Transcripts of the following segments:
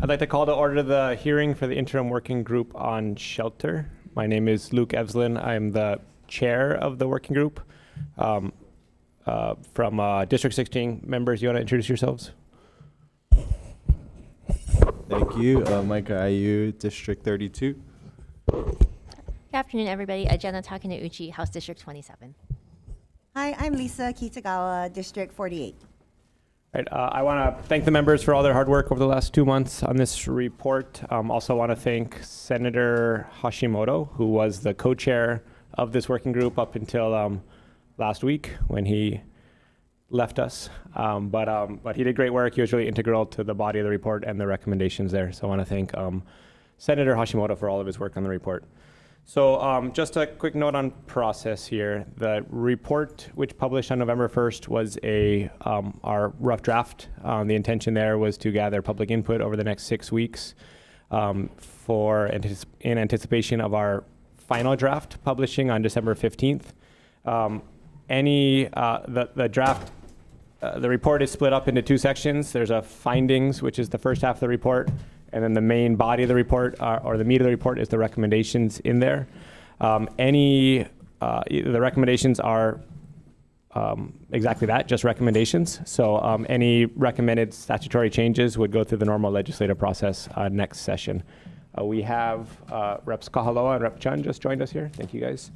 I'd like to call to order the hearing for the interim working group on shelter. My name is Luke Evslin. I'm the chair of the working group. From District 16 members, you want to introduce yourselves? Thank you. Micah Ayu, District 32. Good afternoon, everybody. Jenna Takaneuchi, House District 27. Hi, I'm Lisa Kitagawa, District 48. Right, I want to thank the members for all their hard work over the last 2 months on this report. Also want to thank Senator Hashimoto, who was the co-chair of this working group up until last week when he left us. But he did great work. He was really integral to the body of the report and the recommendations there. So I want to thank Senator Hashimoto for all of his work on the report. So just a quick note on process here. The report, which published on November 1st, was our rough draft. The intention there was to gather public input over the next 6 weeks in anticipation of our final draft publishing on December 15th. The report is split up into 2 sections. There's a findings, which is the first half of the report, and then the main body of the report, or the meat of the report, is the recommendations in there. The recommendations are exactly that, just recommendations. So any recommended statutory changes would go through the normal legislative process next session. We have Reps Kahaloa and Rep Chun just joined us here. Thank you, guys.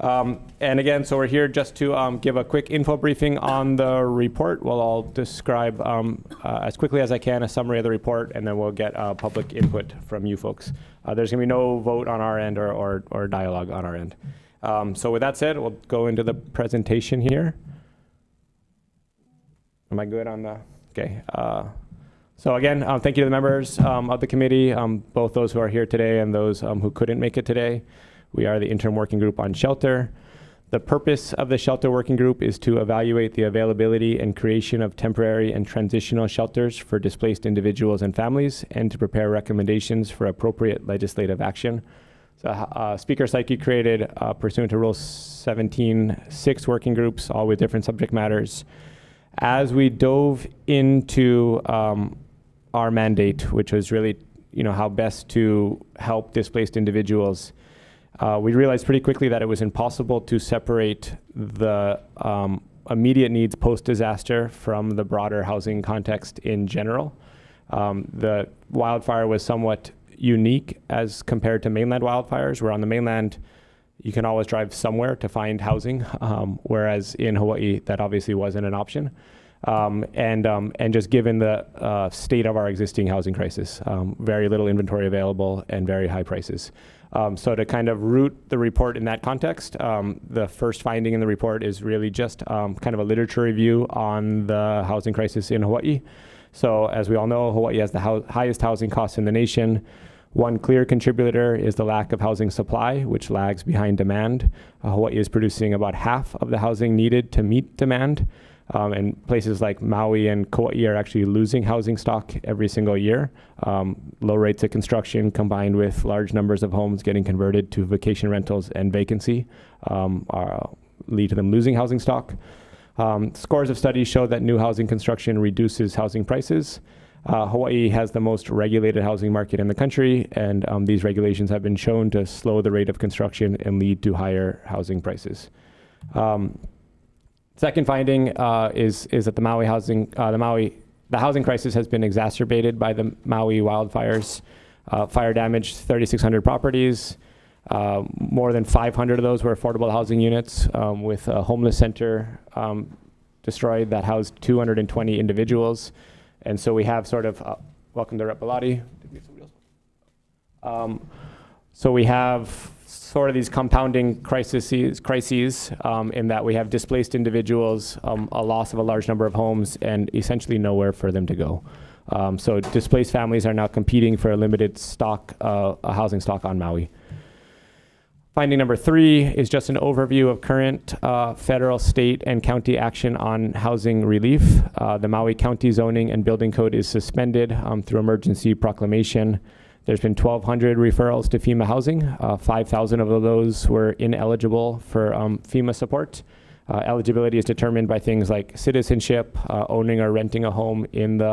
And again, so we're here just to give a quick info briefing on the report. I'll describe as quickly as I can a summary of the report, and then we'll get public input from you folks. There's going to be no vote on our end or dialogue on our end. So with that said, we'll go into the presentation here. Am I good on the? Okay. So again, thank you to the members of the committee, both those who are here today and those who couldn't make it today. We are the interim working group on shelter. The purpose of the shelter working group is to evaluate the availability and creation of temporary and transitional shelters for displaced individuals and families, and to prepare recommendations for appropriate legislative action. So Speaker Saiki created, pursuant to Rule 17, 6 working groups, all with different subject matters. As we dove into our mandate, which was really, how best to help displaced individuals, we realized pretty quickly that it was impossible to separate the immediate needs post-disaster from the broader housing context in general. The wildfire was somewhat unique as compared to mainland wildfires, where on the mainland, you can always drive somewhere to find housing, whereas in Hawaii, that obviously wasn't an option. And just given the state of our existing housing crisis, very little inventory available and very high prices. So to kind of root the report in that context, the first finding in the report is really just kind of a literature review on the housing crisis in Hawaii. So as we all know, Hawaii has the highest housing costs in the nation. One clear contributor is the lack of housing supply, which lags behind demand. Hawaii is producing about half of the housing needed to meet demand. And places like Maui and Kauai are actually losing housing stock every single year. Low rates of construction combined with large numbers of homes getting converted to vacation rentals and vacancy lead to them losing housing stock. Scores of studies show that new housing construction reduces housing prices. Hawaii has the most regulated housing market in the country, and these regulations have been shown to slow the rate of construction and lead to higher housing prices. Second finding is that the housing crisis has been exacerbated by the Maui wildfires. Fire damaged 3,600 properties. More than 500 of those were affordable housing units, with a homeless center destroyed that housed 220 individuals. And so we have sort of, welcome to Rep Bellotti. So we have sort of these compounding crises in that we have displaced individuals, a loss of a large number of homes, and essentially nowhere for them to go. So displaced families are now competing for a limited stock, a housing stock on Maui. Finding number 3 is just an overview of current federal, state, and county action on housing relief. The Maui County Zoning and Building Code is suspended through emergency proclamation. There's been 1,200 referrals to FEMA housing. 5,000 of those were ineligible for FEMA support. Eligibility is determined by things like citizenship, owning or renting a home in the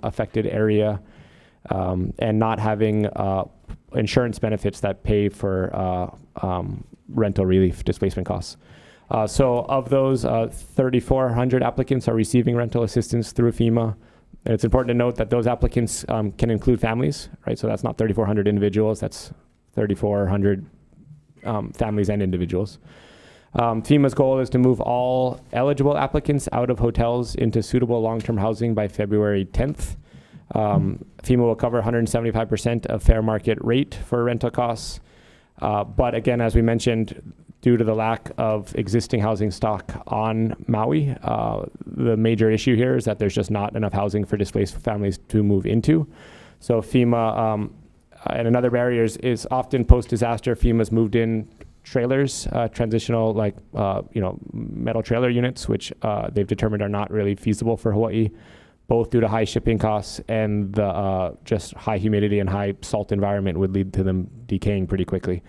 affected area, and not having insurance benefits that pay for rental relief displacement costs. So of those, 3,400 applicants are receiving rental assistance through FEMA. And it's important to note that those applicants can include families, right? So that's not 3,400 individuals, that's 3,400 families and individuals. FEMA's goal is to move all eligible applicants out of hotels into suitable long-term housing by February 10th. FEMA will cover 175% of fair market rate for rental costs. But again, as we mentioned, due to the lack of existing housing stock on Maui, the major issue here is that there's just not enough housing for displaced families to move into. So FEMA, and another barrier is often post-disaster, FEMA's moved in trailers, transitional metal trailer units, which they've determined are not really feasible for Hawaii, both due to high shipping costs and the just high humidity and high salt environment would lead to them decaying pretty quickly.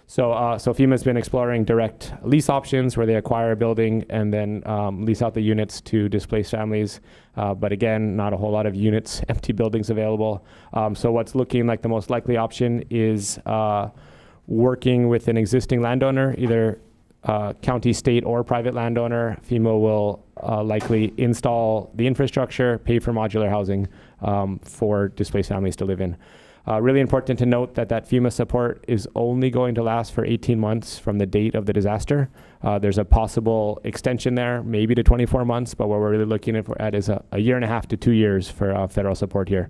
So FEMA's been exploring direct lease options where they acquire a building and then lease out the units to displaced families. But again, not a whole lot of units, empty buildings available. So what's looking like the most likely option is working with an existing landowner, either county, state, or private landowner. FEMA will likely install the infrastructure, pay for modular housing for displaced families to live in. Really important to note that FEMA support is only going to last for 18 months from the date of the disaster. There's a possible extension there, maybe to 24 months, but what we're really looking at is a year and a half to 2 years for federal support here.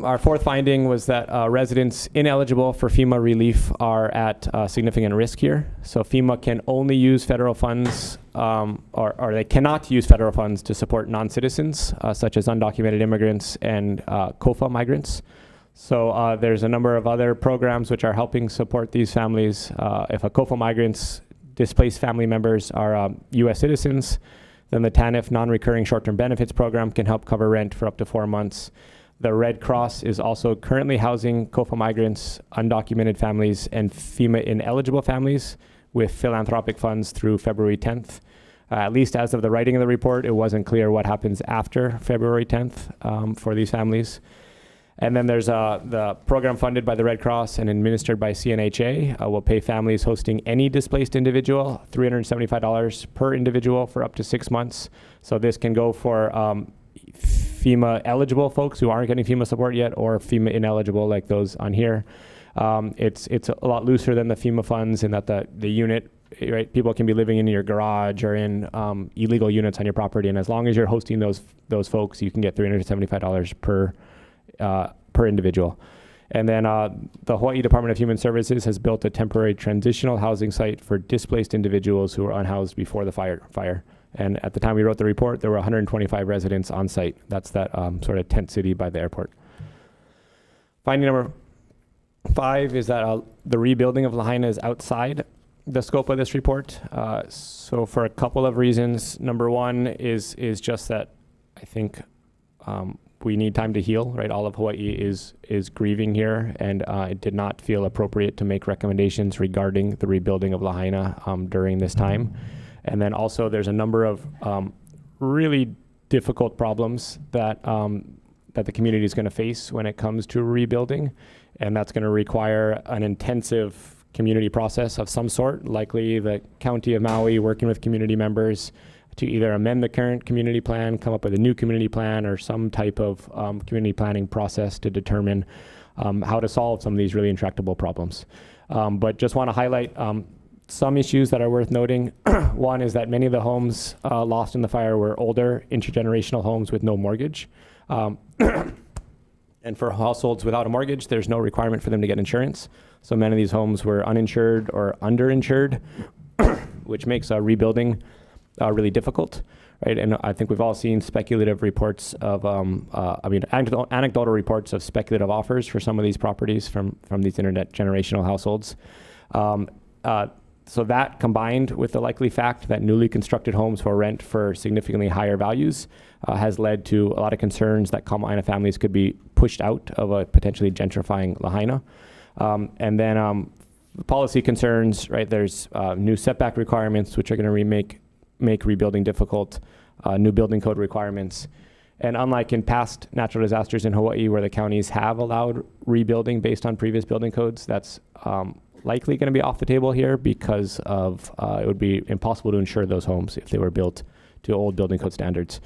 Our fourth finding was that residents ineligible for FEMA relief are at significant risk here. So FEMA can only use federal funds, or they cannot use federal funds to support non-citizens, such as undocumented immigrants and COFA migrants. So there's a number of other programs which are helping support these families. If a COFA migrant's displaced family members are U.S. citizens, then the TANF non-recurring short-term benefits program can help cover rent for up to 4 months. The Red Cross is also currently housing COFA migrants, undocumented families, and FEMA ineligible families with philanthropic funds through February 10th. At least as of the writing of the report, it wasn't clear what happens after February 10th for these families. And then there's the program funded by the Red Cross and administered by CNHA will pay families hosting any displaced individual $375 per individual for up to 6 months. So this can go for FEMA eligible folks who aren't getting FEMA support yet, or FEMA ineligible like those on here. It's a lot looser than the FEMA funds in that the unit, right? People can be living in your garage or in illegal units on your property, and as long as you're hosting those folks, you can get $375 per individual. And then the Hawaii Department of Human Services has built a temporary transitional housing site for displaced individuals who were unhoused before the fire. And at the time we wrote the report, there were 125 residents on site. That's that sort of tent city by the airport. Finding number 5 is that the rebuilding of Lahaina is outside the scope of this report. So for a couple of reasons. Number one is just that I think we need time to heal, right? All of Hawaii is grieving here, and it did not feel appropriate to make recommendations regarding the rebuilding of Lahaina during this time. And then also there's a number of really difficult problems that the community is going to face when it comes to rebuilding. And that's going to require an intensive community process of some sort, likely the County of Maui working with community members to either amend the current community plan, come up with a new community plan, or some type of community planning process to determine how to solve some of these really intractable problems. But just want to highlight some issues that are worth noting. One is that many of the homes lost in the fire were older intergenerational homes with no mortgage. And for households without a mortgage, there's no requirement for them to get insurance. So many of these homes were uninsured or underinsured, which makes rebuilding really difficult, right? And I think we've all seen speculative reports of, anecdotal reports of speculative offers for some of these properties from these intergenerational households. So that, combined with the likely fact that newly constructed homes will rent for significantly higher values, has led to a lot of concerns that Kama'aina families could be pushed out of a potentially gentrifying Lahaina. And then policy concerns, right? There's new setback requirements, which are going to make rebuilding difficult, new building code requirements. And unlike in past natural disasters in Hawaii where the counties have allowed rebuilding based on previous building codes, that's likely going to be off the table here because of it would be impossible to insure those homes if they were built to old building code standards.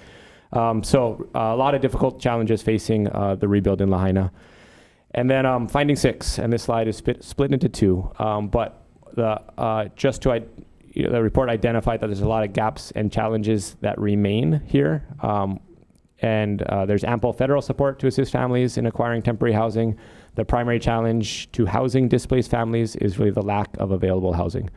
So a lot of difficult challenges facing the rebuild in Lahaina. And then finding 6, and this slide is split into 2, but the report identified that there's a lot of gaps and challenges that remain here. And there's ample federal support to assist families in acquiring temporary housing. The primary challenge to housing displaced families is really the lack of available housing.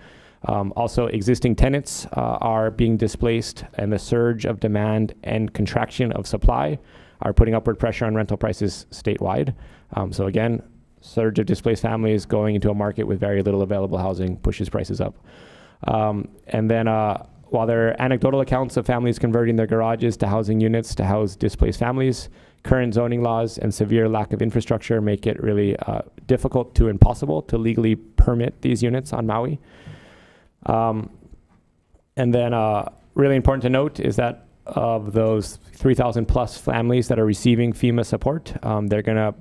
Also, existing tenants are being displaced, and the surge of demand and contraction of supply are putting upward pressure on rental prices statewide. So again, surge of displaced families going into a market with very little available housing pushes prices up. And then while there are anecdotal accounts of families converting their garages to housing units to house displaced families, current zoning laws and severe lack of infrastructure make it really difficult to impossible to legally permit these units on Maui. And then really important to note is that of those 3,000 plus families that are receiving FEMA support, they're going to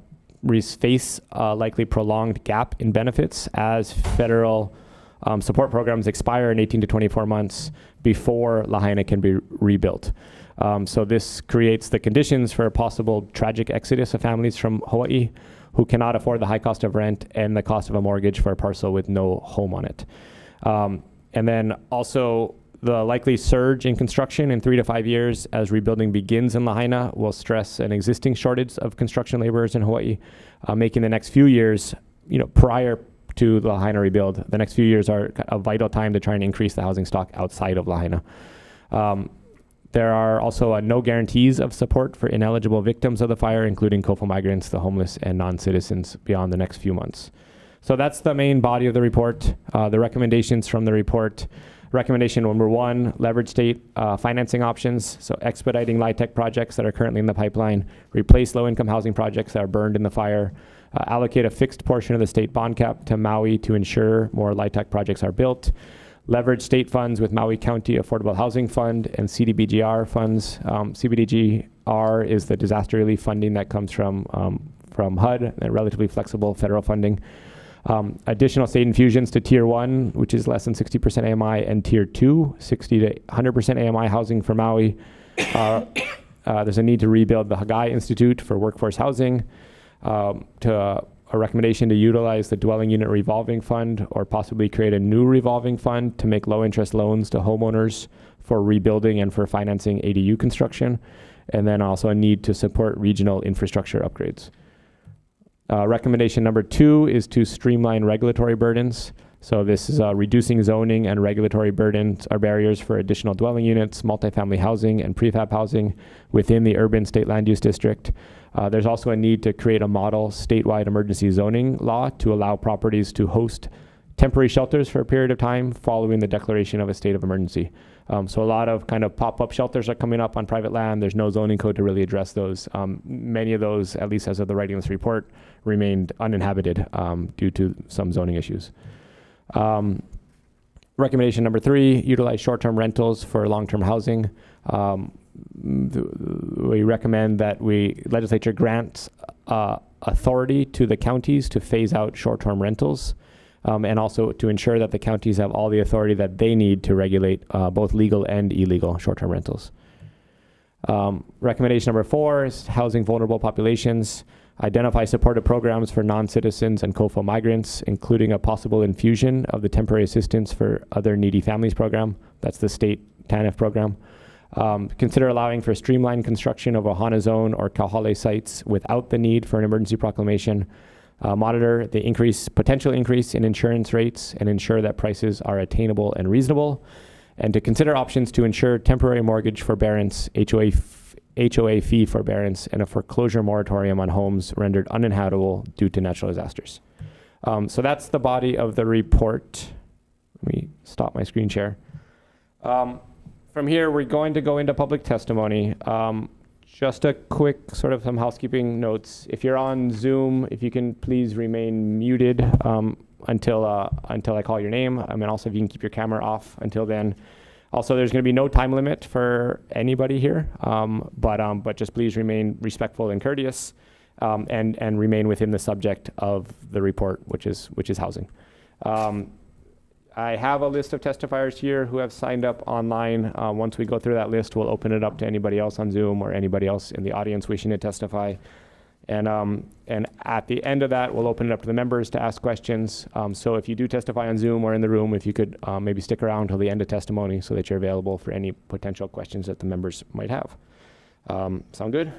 face a likely prolonged gap in benefits as federal support programs expire in 18 to 24 months before Lahaina can be rebuilt. So this creates the conditions for a possible tragic exodus of families from Hawaii who cannot afford the high cost of rent and the cost of a mortgage for a parcel with no home on it. And then also the likely surge in construction in 3 to 5 years as rebuilding begins in Lahaina will stress an existing shortage of construction laborers in Hawaii, making the next few years, prior to the Lahaina rebuild, the next few years are a vital time to try and increase the housing stock outside of Lahaina. There are also no guarantees of support for ineligible victims of the fire, including COFO migrants, the homeless, and non-citizens beyond the next few months. So that's the main body of the report. The recommendations from the report. Recommendation number 1, leverage state financing options. So expediting LIHTC projects that are currently in the pipeline, replace low-income housing projects that are burned in the fire, allocate a fixed portion of the state bond cap to Maui to ensure more LIHTC projects are built, leverage state funds with Maui County Affordable Housing Fund and CDBGR funds. CDBGR is the disaster relief funding that comes from HUD, and relatively flexible federal funding. Additional state infusions to Tier 1, which is less than 60% AMI, and Tier 2, 60 to 100% AMI housing for Maui. There's a need to rebuild the Hagai Institute for workforce housing, to a recommendation to utilize the dwelling unit revolving fund or possibly create a new revolving fund to make low interest loans to homeowners for rebuilding and for financing ADU construction. And then also a need to support regional infrastructure upgrades. Recommendation number 2 is to streamline regulatory burdens. So this is reducing zoning and regulatory burdens or barriers for additional dwelling units, multifamily housing, and prefab housing within the urban state land use district. There's also a need to create a model statewide emergency zoning law to allow properties to host temporary shelters for a period of time following the declaration of a state of emergency. So a lot of kind of pop-up shelters are coming up on private land. There's no zoning code to really address those. Many of those, at least as of the writing of this report, remained uninhabited due to some zoning issues. Recommendation number 3, utilize short-term rentals for long-term housing. We recommend that legislature grants authority to the counties to phase out short-term rentals, and also to ensure that the counties have all the authority that they need to regulate both legal and illegal short-term rentals. Recommendation number 4 is housing vulnerable populations. Identify supportive programs for non-citizens and COFO migrants, including a possible infusion of the temporary assistance for other needy families program. That's the state TANF program. Consider allowing for streamlined construction of Ohana Zone or Kauhale sites without the need for an emergency proclamation. Monitor the potential increase in insurance rates and ensure that prices are attainable and reasonable. And to consider options to ensure temporary mortgage forbearance, HOA fee forbearance, and a foreclosure moratorium on homes rendered uninhabitable due to natural disasters. So that's the body of the report. Let me stop my screen share. From here, we're going to go into public testimony. Just a quick sort of some housekeeping notes. If you're on Zoom, if you can please remain muted until I call your name. And also if you can keep your camera off until then. Also, there's going to be no time limit for anybody here, but just please remain respectful and courteous, and remain within the subject of the report, which is housing. I have a list of testifiers here who have signed up online. Once we go through that list, we'll open it up to anybody else on Zoom or anybody else in the audience wishing to testify. And at the end of that, we'll open it up to the members to ask questions. So if you do testify on Zoom or in the room, if you could maybe stick around till the end of testimony so that you're available for any potential questions that the members might have. Sound good?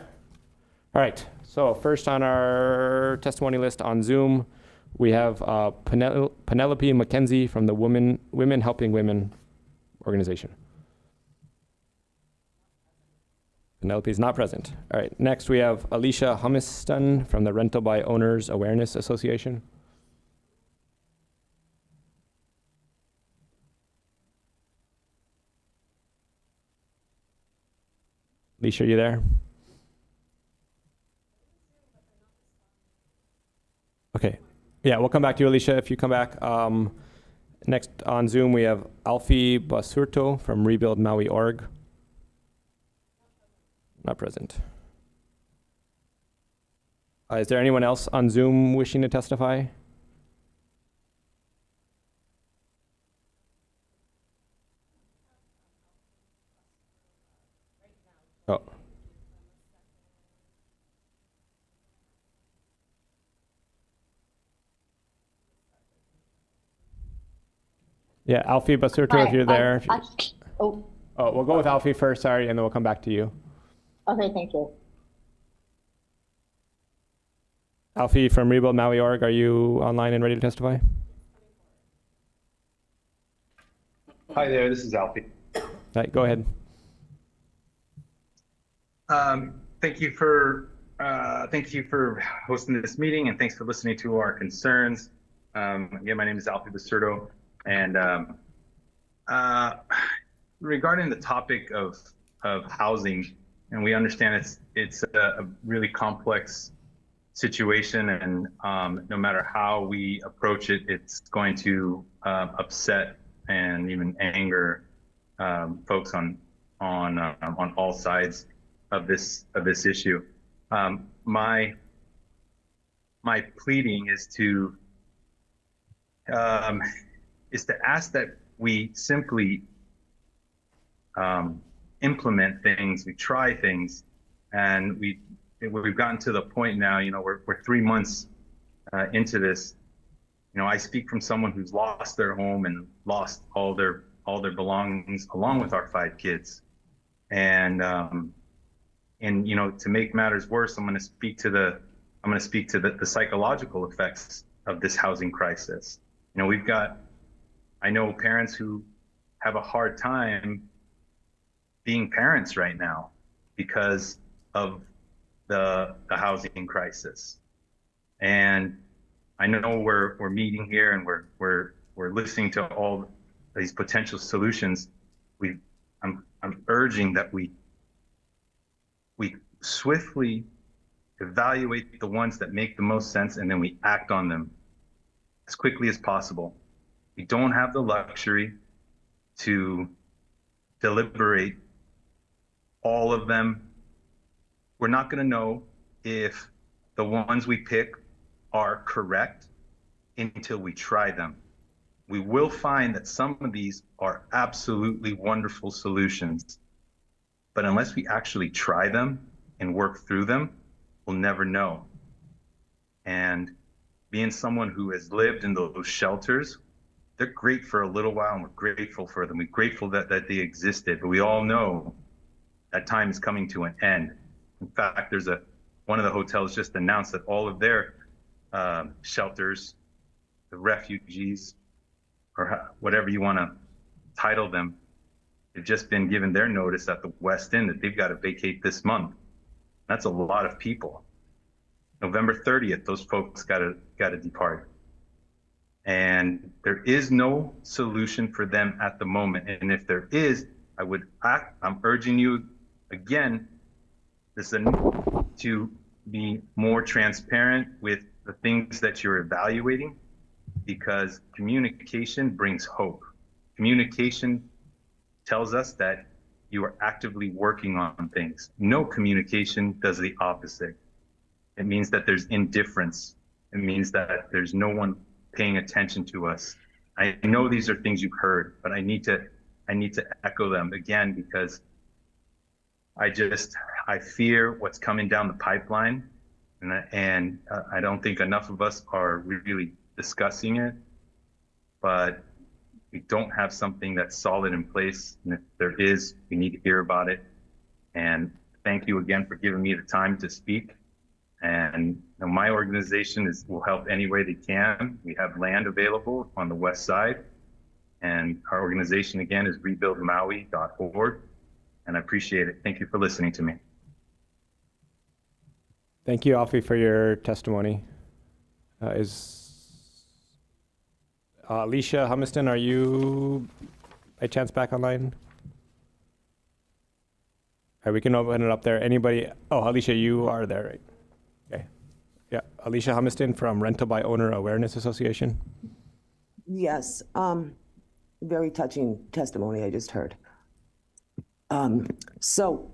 All right, so first on our testimony list on Zoom, we have Penelope McKenzie from the Women Helping Women organization. Penelope is not present. All right, next we have Alicia Humiston from the Rental by Owners Awareness Association. Alicia, are you there? Okay, yeah, we'll come back to you, Alicia, if you come back. Next on Zoom, we have Alfie Basurto from Rebuild Maui Org. Not present. Is there anyone else on Zoom wishing to testify? Oh. Yeah, Alfie Basurto, if you're there. Oh, We'll go with Alfie first, sorry, and then we'll come back to you. okay, thank you. Alfie from Rebuild Maui Org, are you online and ready to testify? Hi there, this is Alfie. All right, go ahead. Thank you for hosting this meeting, and thanks for listening to our concerns. Again, my name is Alfie Basurto, and regarding the topic of housing, and we understand it's a really complex situation, and no matter how we approach it, it's going to upset and even anger folks on all sides of this issue. My pleading is to ask that we simply implement things, we try things, and we've gotten to the point now, we're 3 months into this. I speak from someone who's lost their home and lost all their belongings along with our 5 kids. And to make matters worse, I'm going to speak to the psychological effects of this housing crisis. I know parents who have a hard time being parents right now because of the housing crisis. And I know we're meeting here and we're listening to all these potential solutions. I'm urging that we swiftly evaluate the ones that make the most sense, and then we act on them as quickly as possible. We don't have the luxury to deliberate all of them. We're not going to know if the ones we pick are correct until we try them. We will find that some of these are absolutely wonderful solutions, but unless we actually try them and work through them, we'll never know. And being someone who has lived in those shelters, they're great for a little while, and we're grateful for them. We're grateful that they existed, but we all know that time is coming to an end. In fact, one of the hotels just announced that all of their shelters, the refugees, or whatever you want to title them, they've just been given their notice at the West End that they've got to vacate this month. That's a lot of people. November 30th, those folks got to depart. And there is no solution for them at the moment. And if there is, I'm urging you again, to be more transparent with the things that you're evaluating, because communication brings hope. Communication tells us that you are actively working on things. No communication does the opposite. It means that there's indifference. It means that there's no one paying attention to us. I know these are things you've heard, but I need to echo them again because I fear what's coming down the pipeline, and I don't think enough of us are really discussing it, but we don't have something that's solid in place. And if there is, we need to hear about it. And thank you again for giving me the time to speak. And my organization will help any way they can. We have land available on the west side. And our organization, again, is rebuildmaui.org. And I appreciate it. Thank you for listening to me. Thank you, Alfie, for your testimony. Alicia Humiston, are you by chance back online? All right, we can open it up there. Anybody? Oh, Alicia, you are there, right? Okay. Yeah, Alicia Humiston from Rental by Owner Awareness Association. Yes, very touching testimony I just heard. So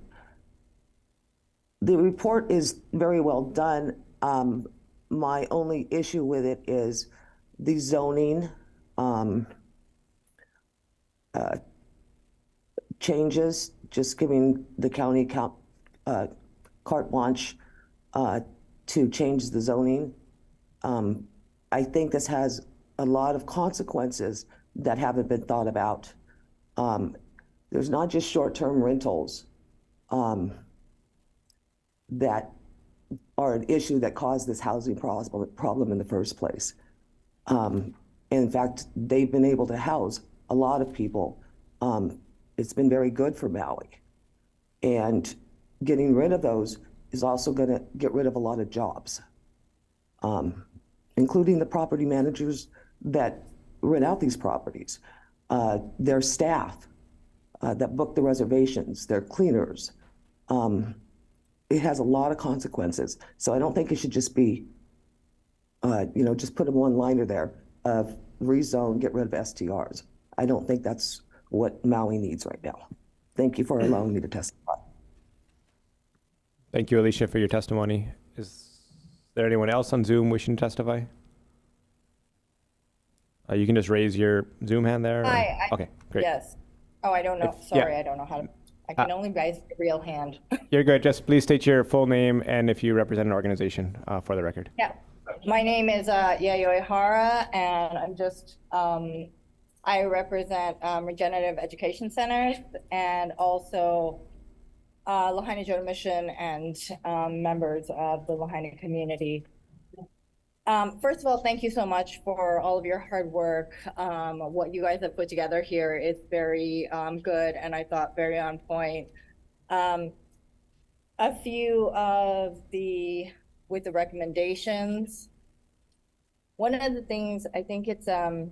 the report is very well done. My only issue with it is the zoning changes, just giving the county carte blanche to change the zoning. I think this has a lot of consequences that haven't been thought about. There's not just short-term rentals that are an issue that caused this housing problem in the first place. In fact, they've been able to house a lot of people. It's been very good for Maui. And getting rid of those is also going to get rid of a lot of jobs, including the property managers that rent out these properties, their staff that book the reservations, their cleaners. It has a lot of consequences. So I don't think it should just be, just put a one-liner there of rezone, get rid of STRs. I don't think that's what Maui needs right now. Thank you for allowing me to testify. Thank you, Alicia, for your testimony. Is there anyone else on Zoom wishing to testify? You can just raise your Zoom hand there. Hi. Okay, great. Yes. Oh, I don't know. Sorry, I don't know how to. I can only raise the real hand. You're good. Just please state your full name and if you represent an organization for the record. Yeah. My name is Yayoi Hara, and I'm just, I represent Regenerative Education Centers and also Lahaina Joe Mission and members of the Lahaina community. First of all, thank you so much for all of your hard work. What you guys have put together here is very good, and I thought very on point. A few of with the recommendations. One of the things, I think it's around,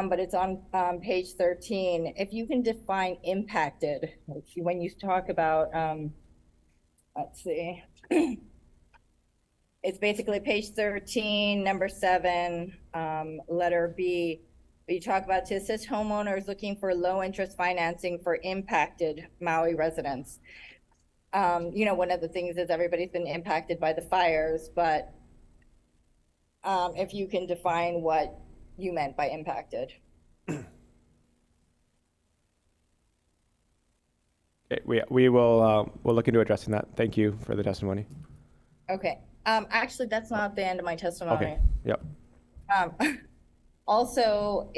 but it's on page 13. If you can define impacted, when you talk about, let's see. It's basically page 13, number 7, letter B. You talk about to assist homeowners looking for low interest financing for impacted Maui residents. One of the things is everybody's been impacted by the fires, but if you can define what you meant by impacted. Okay, we will we'll look into addressing that. Thank you for the testimony. Okay. Actually, that's not the end of my testimony. Okay. Yep. Also,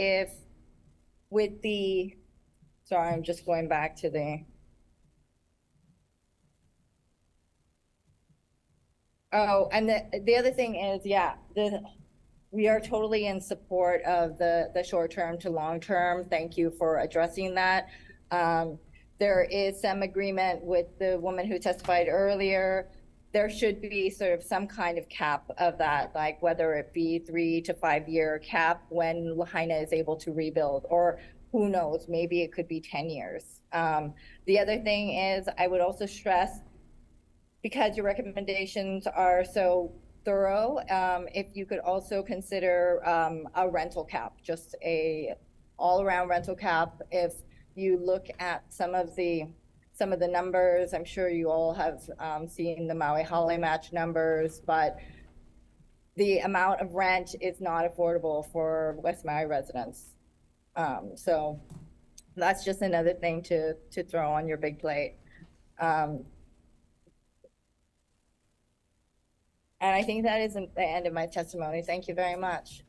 sorry, I'm just going back to and the other thing is, we are totally in support of the short-term to long-term. Thank you for addressing that. There is some agreement with the woman who testified earlier. There should be sort of some kind of cap of that, like whether it be 3 to 5 year cap when Lahaina is able to rebuild, or who knows, maybe it could be 10 years. The other thing is, I would also stress, because your recommendations are so thorough, if you could also consider a rental cap, just a all around rental cap. If you look at some of the numbers, I'm sure you all have seen the Maui Hale Match numbers, but the amount of rent is not affordable for West Maui residents. So that's just another thing to throw on your big plate. And I think that is the end of my testimony. Thank you very much.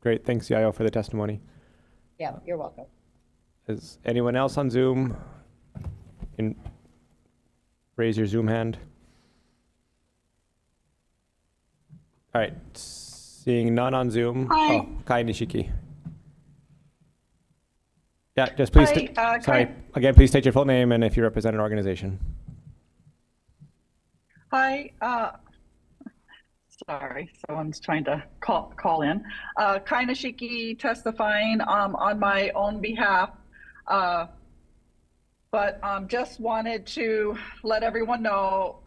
Great. Thanks, Yayo, for the testimony. Yeah, you're welcome. Is anyone else on Zoom? Raise your Zoom hand. All right. Seeing none on Zoom. Hi. Oh, Kai Nishiki. Yeah, just please. Hi, Sorry. Again, please state your full name and if you represent an organization. Hi, sorry, someone's trying to call in. Kai Nishiki testifying on my own behalf. But just wanted to let everyone know,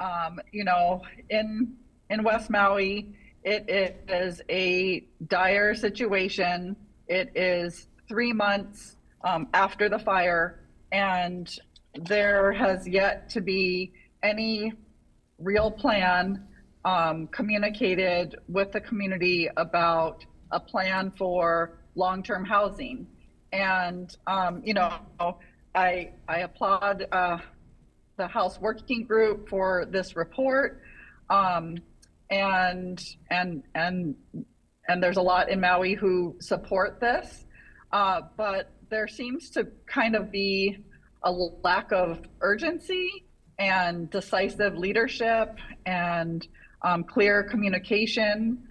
you know, in West Maui, it is a dire situation. It is 3 months after the fire, and there has yet to be any real plan communicated with the community about a plan for long-term housing. And, you know, I applaud the House Working Group for this report. And there's a lot in Maui who support this, but there seems to kind of be a lack of urgency and decisive leadership and clear communication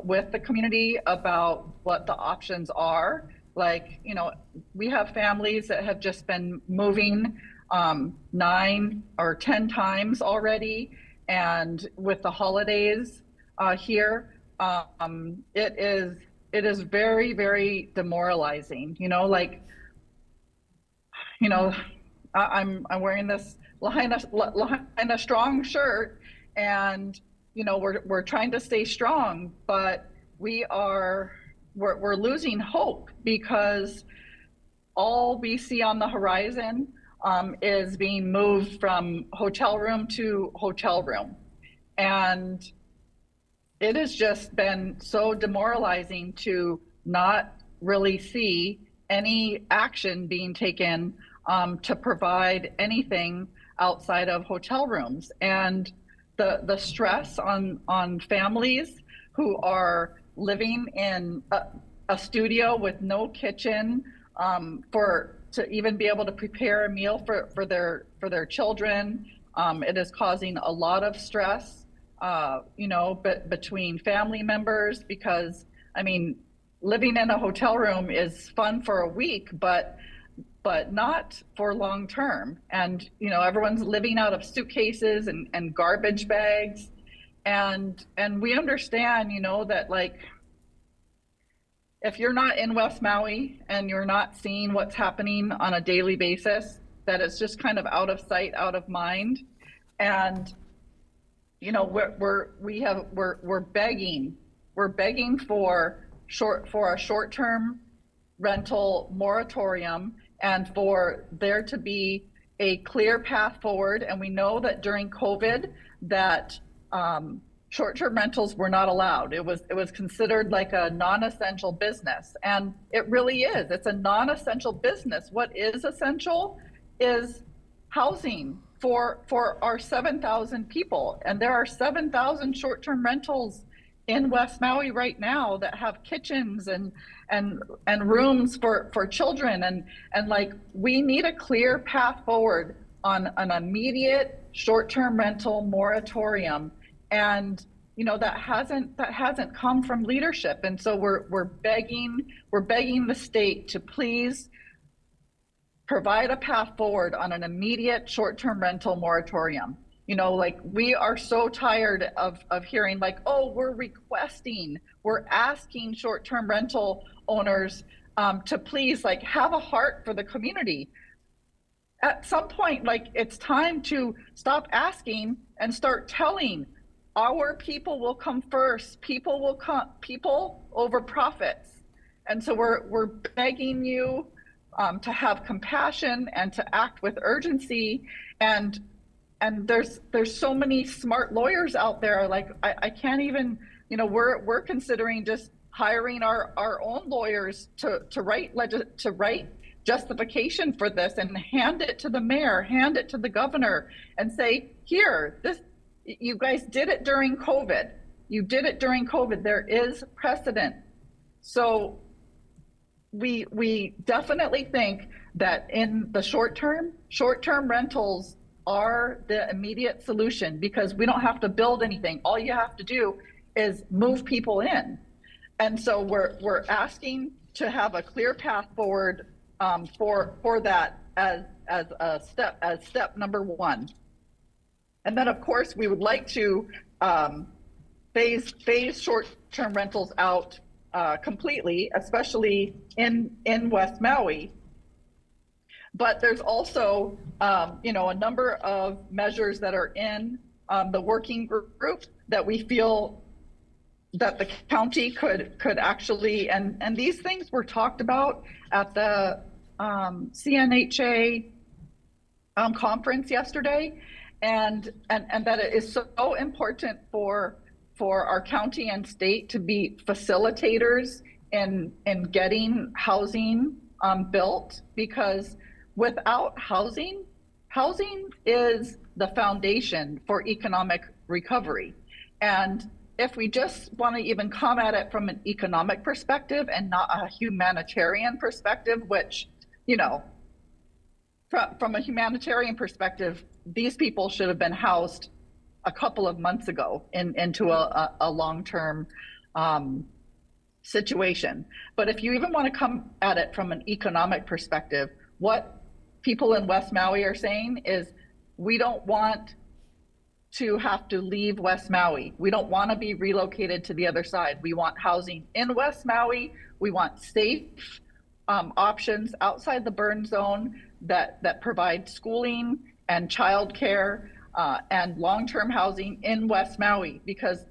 with the community about what the options are. Like, you know, we have families that have just been moving 9 or 10 times already. And with the holidays here, it is very, very demoralizing. You know, like, you know, I'm wearing this Lahaina Strong shirt, and you know, we're trying to stay strong, but we're losing hope because all we see on the horizon is being moved from hotel room to hotel room. And it has just been so demoralizing to not really see any action being taken to provide anything outside of hotel rooms. And the stress on families who are living in a studio with no kitchen to even be able to prepare a meal for their children. It is causing a lot of stress, you know, between family members, because I mean, living in a hotel room is fun for a week, but not for long term. And you know, everyone's living out of suitcases and garbage bags, and we understand, you know, that like, if you're not in West Maui and you're not seeing what's happening on a daily basis, that it's just kind of out of sight, out of mind. And you know, we're begging for a short-term rental moratorium, and for there to be a clear path forward. And we know that during COVID that short-term rentals were not allowed. It was considered like a non-essential business, and it really is. It's a non-essential business. What is essential is housing for our 7,000 people, and there are 7,000 short-term rentals in West Maui right now that have kitchens and rooms for children, and like, we need a clear path forward on an immediate short-term rental moratorium. And you know, that hasn't come from leadership. And so we're begging the state to please provide a path forward on an immediate short-term rental moratorium. You know, like, we are so tired of hearing like, oh, we're asking short-term rental owners to please, like, have a heart for the community. At some point, like, it's time to stop asking and start telling. Our people will come first. People over profits. And so we're begging you to have compassion and to act with urgency. And there's so many smart lawyers out there. Like I can't even, we're considering just hiring our own lawyers to write justification for this and hand it to the mayor, hand it to the governor, and say, here, you guys did it during COVID. You did it during COVID. There is precedent. So we definitely think that in the short-term rentals are the immediate solution, because we don't have to build anything. All you have to do is move people in. And so we're asking to have a clear path forward for that as step number one. And then of course we would like to phase short-term rentals out completely, especially in West Maui. But there's also a number of measures that are in the working group that we feel that the county could actually, and these things were talked about at the CNHA conference yesterday, and that it is so important for our county and state to be facilitators in getting housing built, because without housing is the foundation for economic recovery. And if we just want to even come at it from an economic perspective and not a humanitarian perspective, which, from a humanitarian perspective, these people should have been housed a couple of months ago into a long-term situation. But if you even want to come at it from an economic perspective, what people in West Maui are saying is, we don't want to have to leave West Maui. We don't want to be relocated to the other side. We want housing in West Maui. We want safe options outside the burn zone that provide schooling and childcare and long-term housing in West Maui, because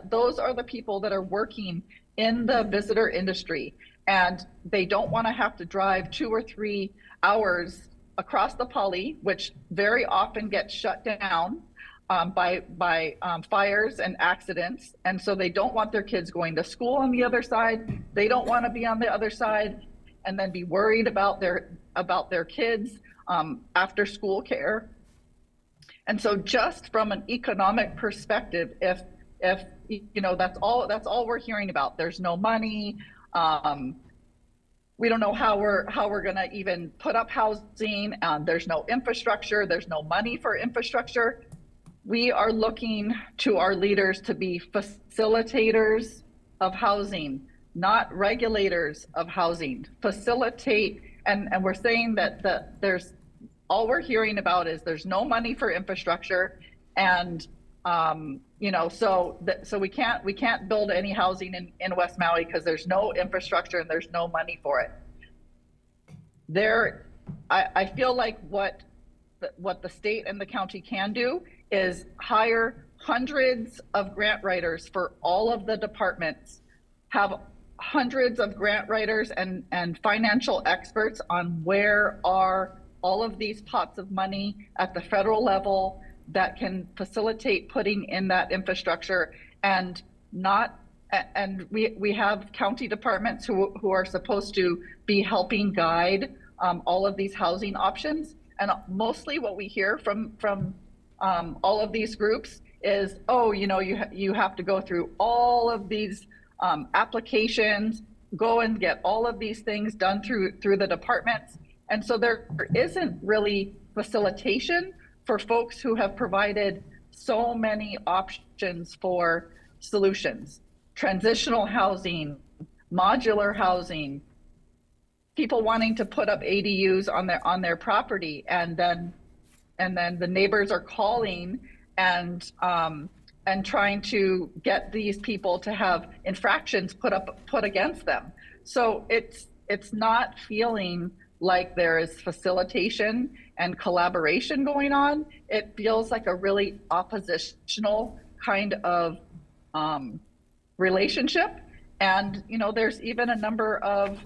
those are the people that are working in the visitor industry, and they don't want to have to drive 2 or 3 hours across the Pali, which very often gets shut down by fires and accidents. And so they don't want their kids going to school on the other side. They don't want to be on the other side and then be worried about their kids after school care. And so just from an economic perspective, if that's all we're hearing about, there's no money, we don't know how we're going to even put up housing, there's no infrastructure, there's no money for infrastructure. We are looking to our leaders to be facilitators of housing, not regulators of housing. Facilitate, and we're saying that there's, all we're hearing about is there's no money for infrastructure, and so we can't build any housing in West Maui because there's no infrastructure and there's no money for it. I feel like what the state and the county can do is hire hundreds of grant writers for all of the departments, have hundreds of grant writers and financial experts on where are all of these pots of money at the federal level that can facilitate putting in that infrastructure, and we have county departments who are supposed to be helping guide all of these housing options. And mostly what we hear from all of these groups is, you have to go through all of these applications, go and get all of these things done through the departments. And so there isn't really facilitation for folks who have provided so many options for solutions: transitional housing, modular housing, people wanting to put up ADUs on their property, and then the neighbors are calling and trying to get these people to have infractions put against them. So it's not feeling like there is facilitation and collaboration going on. It feels like a really oppositional kind of relationship. And, you know, there's even a number of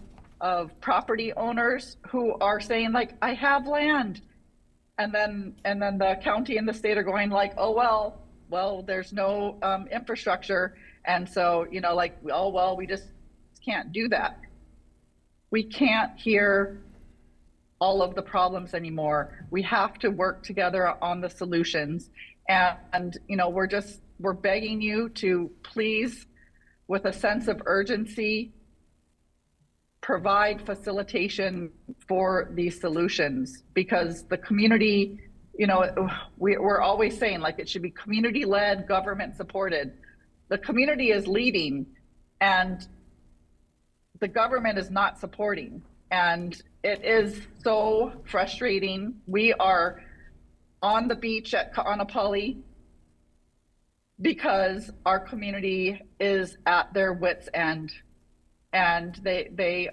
property owners who are saying like, I have land. And then the county and the state are going like, oh, well, there's no infrastructure. And so, you know, like, oh, well, we just can't do that. We can't hear all of the problems anymore. We have to work together on the solutions. And you know, we're begging you to please, with a sense of urgency, provide facilitation for these solutions, because the community, you know, we're always saying like it should be community-led, government-supported. The community is leading and the government is not supporting. And it is so frustrating. We are on the beach at Ka'anapali because our community is at their wits' end, and they're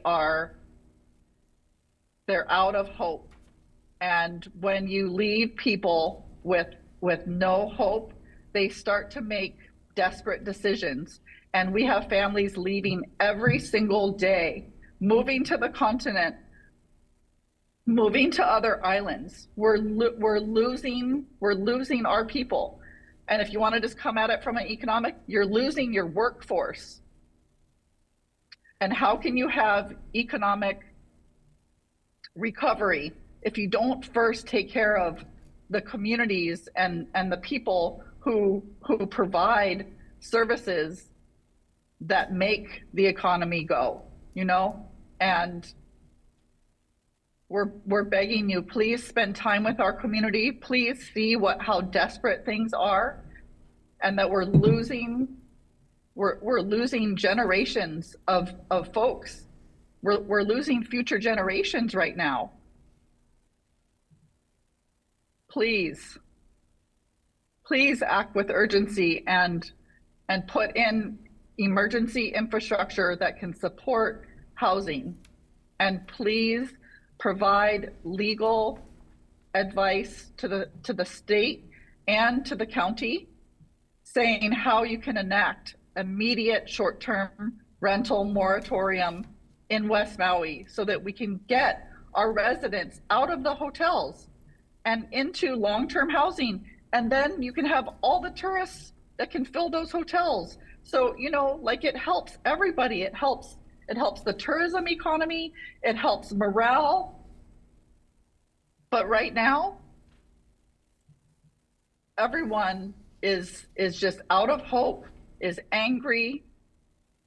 out of hope. And when you leave people with no hope, they start to make desperate decisions. And we have families leaving every single day, moving to the continent, moving to other islands. We're losing our people. And if you want to just come at it from an economic, you're losing your workforce. And how can you have economic recovery if you don't first take care of the communities and the people who provide services that make the economy go, you know? And we're begging you, please spend time with our community. Please see how desperate things are, and that we're losing generations of folks. We're losing future generations right now. Please act with urgency and put in emergency infrastructure that can support housing. And please provide legal advice to the state and to the county, saying how you can enact immediate short-term rental moratorium in West Maui so that we can get our residents out of the hotels and into long-term housing. And then you can have all the tourists that can fill those hotels. So, you know, like, it helps everybody. It helps the tourism economy. It helps morale. But right now, everyone is just out of hope, is angry,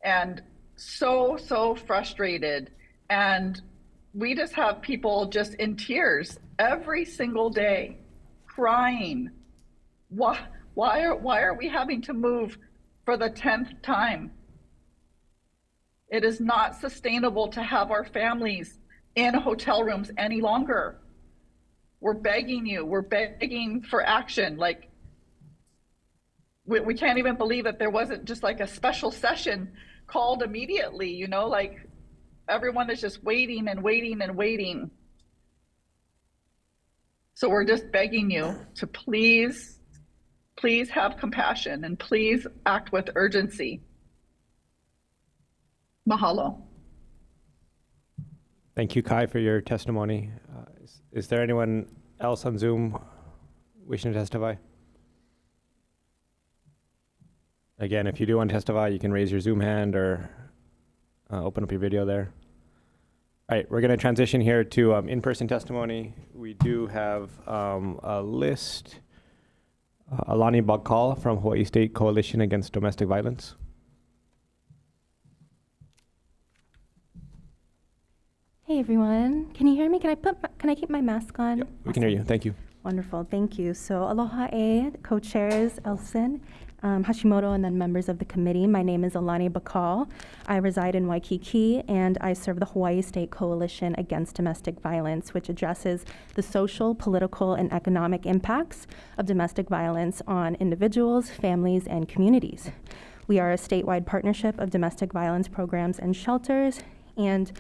and so frustrated. And we just have people just in tears every single day, crying. Why are we having to move for the 10th time? It is not sustainable to have our families in hotel rooms any longer. We're begging you, we're begging for action. Like, we can't even believe that there wasn't just like a special session called immediately, you know, like everyone is just waiting and waiting and waiting. So we're just begging you to please have compassion and please act with urgency. Mahalo. Thank you, Kai, for your testimony. Is there anyone else on Zoom wishing to testify? Again, if you do want to testify, you can raise your Zoom hand or open up your video there. All right, we're going to transition here to in-person testimony. We do have a list. Alani Bagkal from Hawaii State Coalition Against Domestic Violence. Hey everyone, can you hear me? Can I keep my mask on? Yep, we can hear you. Thank you. Wonderful, thank you. So aloha co-chairs Elson, Hashimoto, and then members of the committee. My name is Alani Bakal. I reside in Waikiki, and I serve the Hawaii State Coalition Against Domestic Violence, which addresses the social, political, and economic impacts of domestic violence on individuals, families, and communities. We are a statewide partnership of domestic violence programs and shelters, and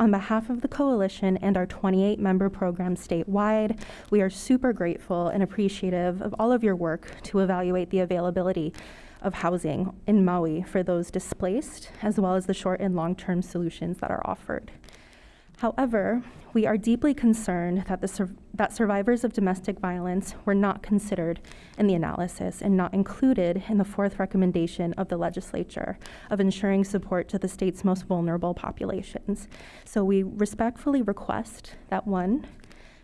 on behalf of the coalition and our 28 member programs statewide, we are super grateful and appreciative of all of your work to evaluate the availability of housing in Maui for those displaced, as well as the short and long-term solutions that are offered. However, we are deeply concerned that survivors of domestic violence were not considered in the analysis and not included in the fourth recommendation of the legislature of ensuring support to the state's most vulnerable populations. So we respectfully request that 1,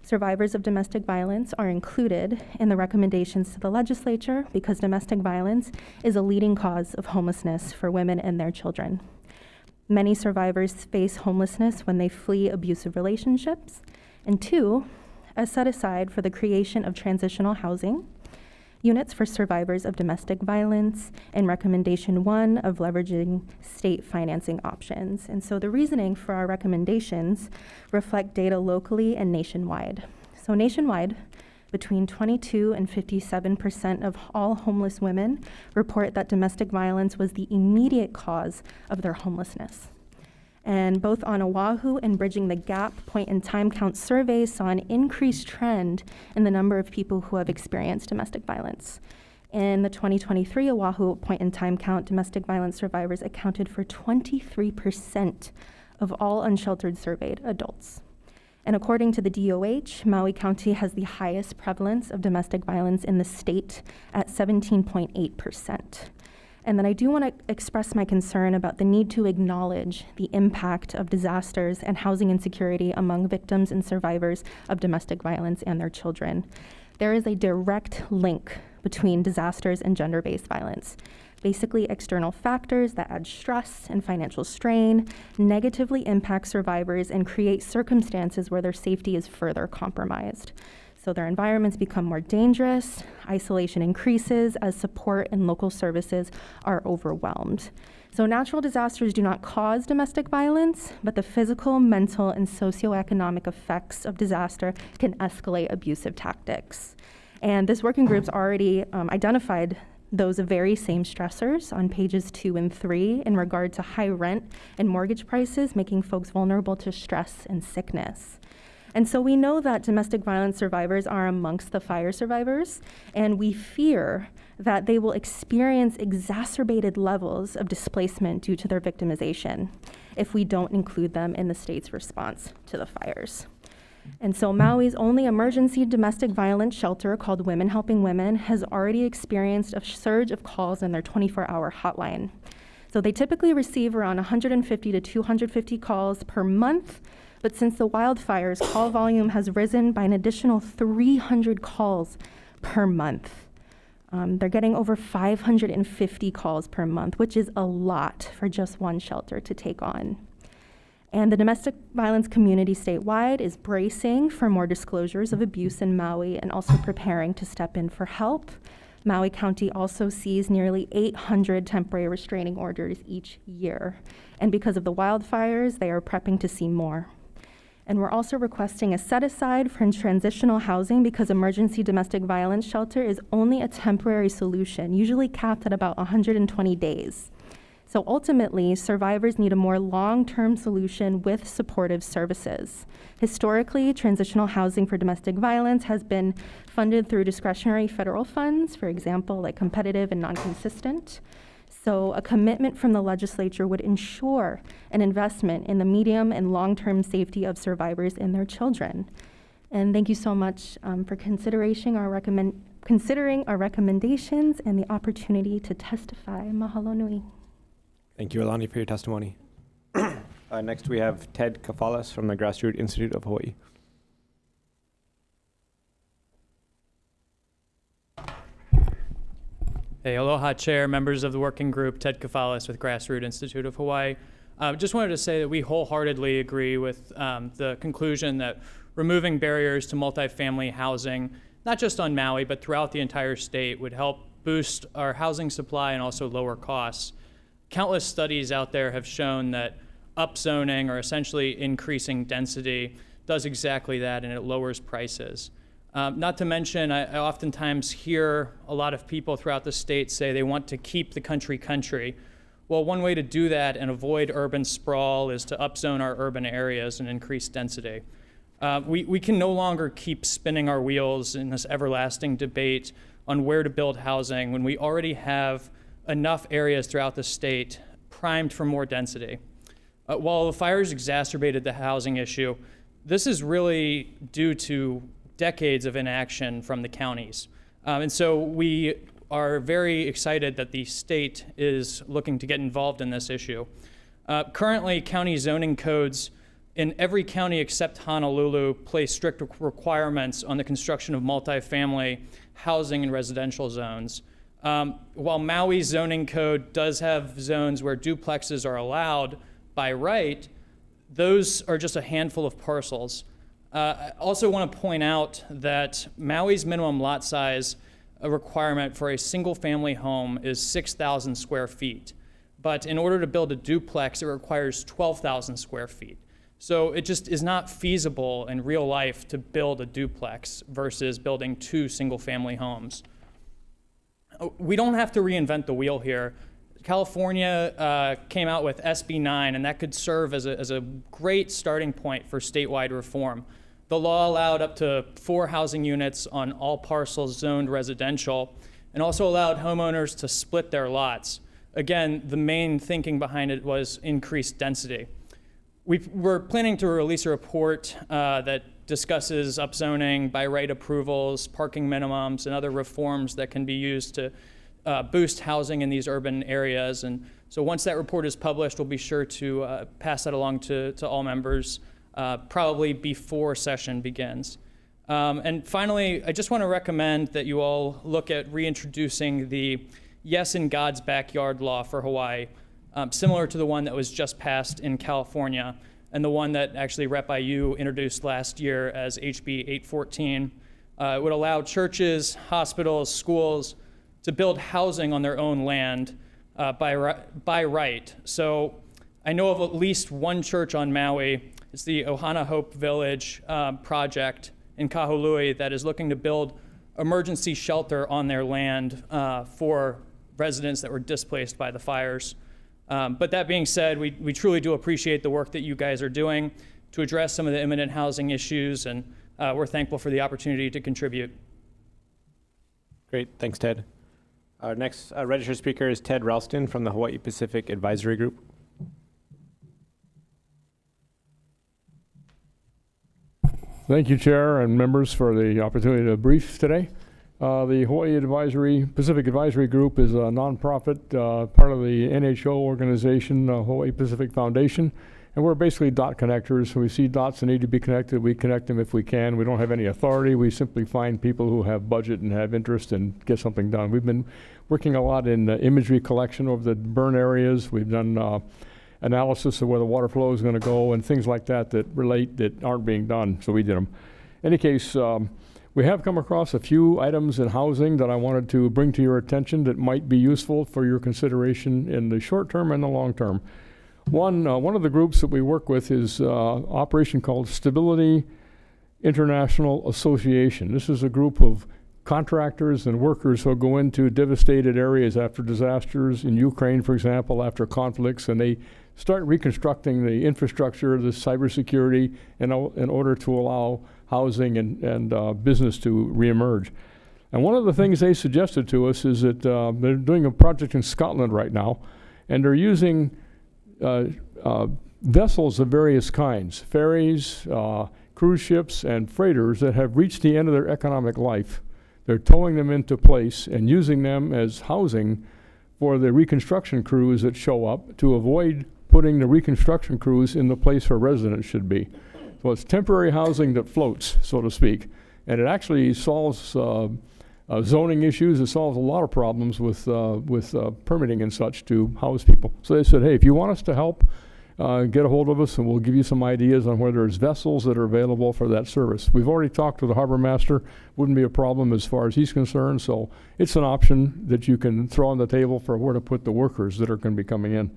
survivors of domestic violence are included in the recommendations to the legislature because domestic violence is a leading cause of homelessness for women and their children. Many survivors face homelessness when they flee abusive relationships. And 2, set aside for the creation of transitional housing, units for survivors of domestic violence, and recommendation 1 of leveraging state financing options. And so the reasoning for our recommendations reflect data locally and nationwide. So nationwide, between 22 and 57% of all homeless women report that domestic violence was the immediate cause of their homelessness. And both on Oahu and Bridging the Gap point in time count surveys saw an increased trend in the number of people who have experienced domestic violence. In the 2023 Oahu point in time count, domestic violence survivors accounted for 23% of all unsheltered surveyed adults. And according to the DOH, Maui County has the highest prevalence of domestic violence in the state at 17.8%. And then I do want to express my concern about the need to acknowledge the impact of disasters and housing insecurity among victims and survivors of domestic violence and their children. There is a direct link between disasters and gender-based violence. Basically, external factors that add stress and financial strain negatively impact survivors and create circumstances where their safety is further compromised. So their environments become more dangerous, isolation increases as support and local services are overwhelmed. So natural disasters do not cause domestic violence, but the physical, mental, and socioeconomic effects of disaster can escalate abusive tactics. And this working group's already identified those very same stressors on pages 2 and 3 in regard to high rent and mortgage prices, making folks vulnerable to stress and sickness. And so we know that domestic violence survivors are amongst the fire survivors, and we fear that they will experience exacerbated levels of displacement due to their victimization if we don't include them in the state's response to the fires. And so Maui's only emergency domestic violence shelter, called Women Helping Women, has already experienced a surge of calls in their 24-hour hotline. So they typically receive around 150 to 250 calls per month, but since the wildfires, call volume has risen by an additional 300 calls per month. They're getting over 550 calls per month, which is a lot for just one shelter to take on. And the domestic violence community statewide is bracing for more disclosures of abuse in Maui and also preparing to step in for help. Maui County also sees nearly 800 temporary restraining orders each year. And because of the wildfires, they are prepping to see more. And we're also requesting a set-aside for transitional housing because emergency domestic violence shelter is only a temporary solution, usually capped at about 120 days. So ultimately, survivors need a more long-term solution with supportive services. Historically, transitional housing for domestic violence has been funded through discretionary federal funds, for example, like competitive and non-consistent. So a commitment from the legislature would ensure an investment in the medium and long-term safety of survivors and their children. And thank you so much for considering our recommendations and the opportunity to testify. Mahalo nui. Thank you, Alani, for your testimony. Next, we have Ted Kafalas from the Grassroots Institute of Hawaii. Hey, aloha, Chair, members of the working group, Ted Kafalas with Grassroots Institute of Hawaii. Just wanted to say that we wholeheartedly agree with the conclusion that removing barriers to multifamily housing, not just on Maui, but throughout the entire state, would help boost our housing supply and also lower costs. Countless studies out there have shown that upzoning, or essentially increasing density, does exactly that, and it lowers prices. Not to mention, I oftentimes hear a lot of people throughout the state say they want to keep the country country. Well, one way to do that and avoid urban sprawl is to upzone our urban areas and increase density. We can no longer keep spinning our wheels in this everlasting debate on where to build housing when we already have enough areas throughout the state primed for more density. While the fires exacerbated the housing issue, this is really due to decades of inaction from the counties. And so we are very excited that the state is looking to get involved in this issue. Currently, county zoning codes in every county except Honolulu place strict requirements on the construction of multifamily housing and residential zones. While Maui's zoning code does have zones where duplexes are allowed by right, those are just a handful of parcels. I also want to point out that Maui's minimum lot size requirement for a single family home is 6,000 square feet. But in order to build a duplex, it requires 12,000 square feet. So it just is not feasible in real life to build a duplex versus building 2 single family homes. We don't have to reinvent the wheel here. California came out with SB 9, and that could serve as a great starting point for statewide reform. The law allowed up to 4 housing units on all parcels zoned residential, and also allowed homeowners to split their lots. Again, the main thinking behind it was increased density. We're planning to release a report that discusses upzoning, by right approvals, parking minimums, and other reforms that can be used to boost housing in these urban areas. And so once that report is published, we'll be sure to pass that along to all members, probably before session begins. And finally, I just want to recommend that you all look at reintroducing the Yes in God's Backyard law for Hawaii, similar to the one that was just passed in California, and the one that actually Rep. IU introduced last year as HB 814. It would allow churches, hospitals, schools to build housing on their own land by right. So I know of at least one church on Maui. It's the Ohana Hope Village project in Kahului that is looking to build emergency shelter on their land for residents that were displaced by the fires. But that being said, we truly do appreciate the work that you guys are doing to address some of the imminent housing issues, and we're thankful for the opportunity to contribute. Great, thanks, Ted. Our next registered speaker is Ted Ralston from the Hawaii Pacific Advisory Group. Thank you, Chair and members, for the opportunity to brief today. The Hawaii Pacific Advisory Group is a nonprofit part of the NHO organization, Hawaii Pacific Foundation, and we're basically dot connectors. So we see dots that need to be connected, we connect them if we can. We don't have any authority. We simply find people who have budget and have interest and get something done. We've been working a lot in imagery collection over the burn areas. We've done analysis of where the water flow is going to go and things like that that aren't being done, so we did them. In any case, we have come across a few items in housing that I wanted to bring to your attention that might be useful for your consideration in the short term and the long term. One of the groups that we work with is an operation called Stability International Association. This is a group of contractors and workers who go into devastated areas after disasters in Ukraine, for example, after conflicts, and they start reconstructing the infrastructure, the cybersecurity, in order to allow housing and business to reemerge. And one of the things they suggested to us is that they're doing a project in Scotland right now, and they're using vessels of various kinds, ferries, cruise ships, and freighters that have reached the end of their economic life. They're towing them into place and using them as housing for the reconstruction crews that show up to avoid putting the reconstruction crews in the place where residents should be. So it's temporary housing that floats, so to speak, and it actually solves zoning issues. It solves a lot of problems with permitting and such to house people. So they said, hey, if you want us to help, get a hold of us and we'll give you some ideas on where there's vessels that are available for that service. We've already talked to the harbor master. Wouldn't be a problem as far as he's concerned, so it's an option that you can throw on the table for where to put the workers that are going to be coming in.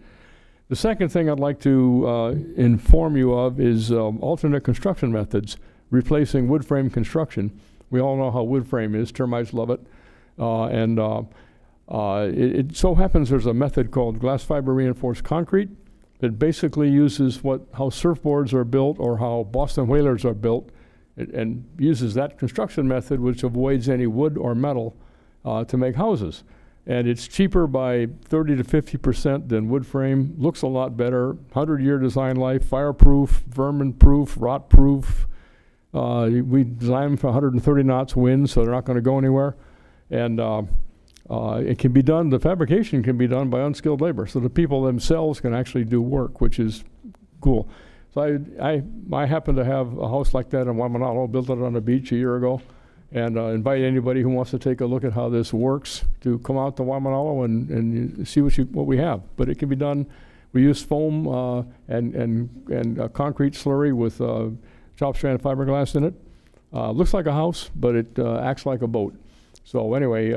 The second thing I'd like to inform you of is alternate construction methods, replacing wood frame construction. We all know how wood frame is. Termites love it. It so happens there's a method called glass fiber reinforced concrete that basically uses how surfboards are built or how Boston whalers are built, and uses that construction method, which avoids any wood or metal to make houses. And it's cheaper by 30 to 50% than wood frame. Looks a lot better. 100-year design life, fireproof, vermin-proof, rot-proof. We design them for 130 knots wind, so they're not going to go anywhere. And it can be done, the fabrication can be done by unskilled labor. So the people themselves can actually do work, which is cool. So I happen to have a house like that in Waimanalo, built it on the beach a year ago. And invite anybody who wants to take a look at how this works to come out to Waimanalo and see what we have. But it can be done. We use foam and concrete slurry with chopped strand fiberglass in it. Looks like a house, but it acts like a boat. So anyway,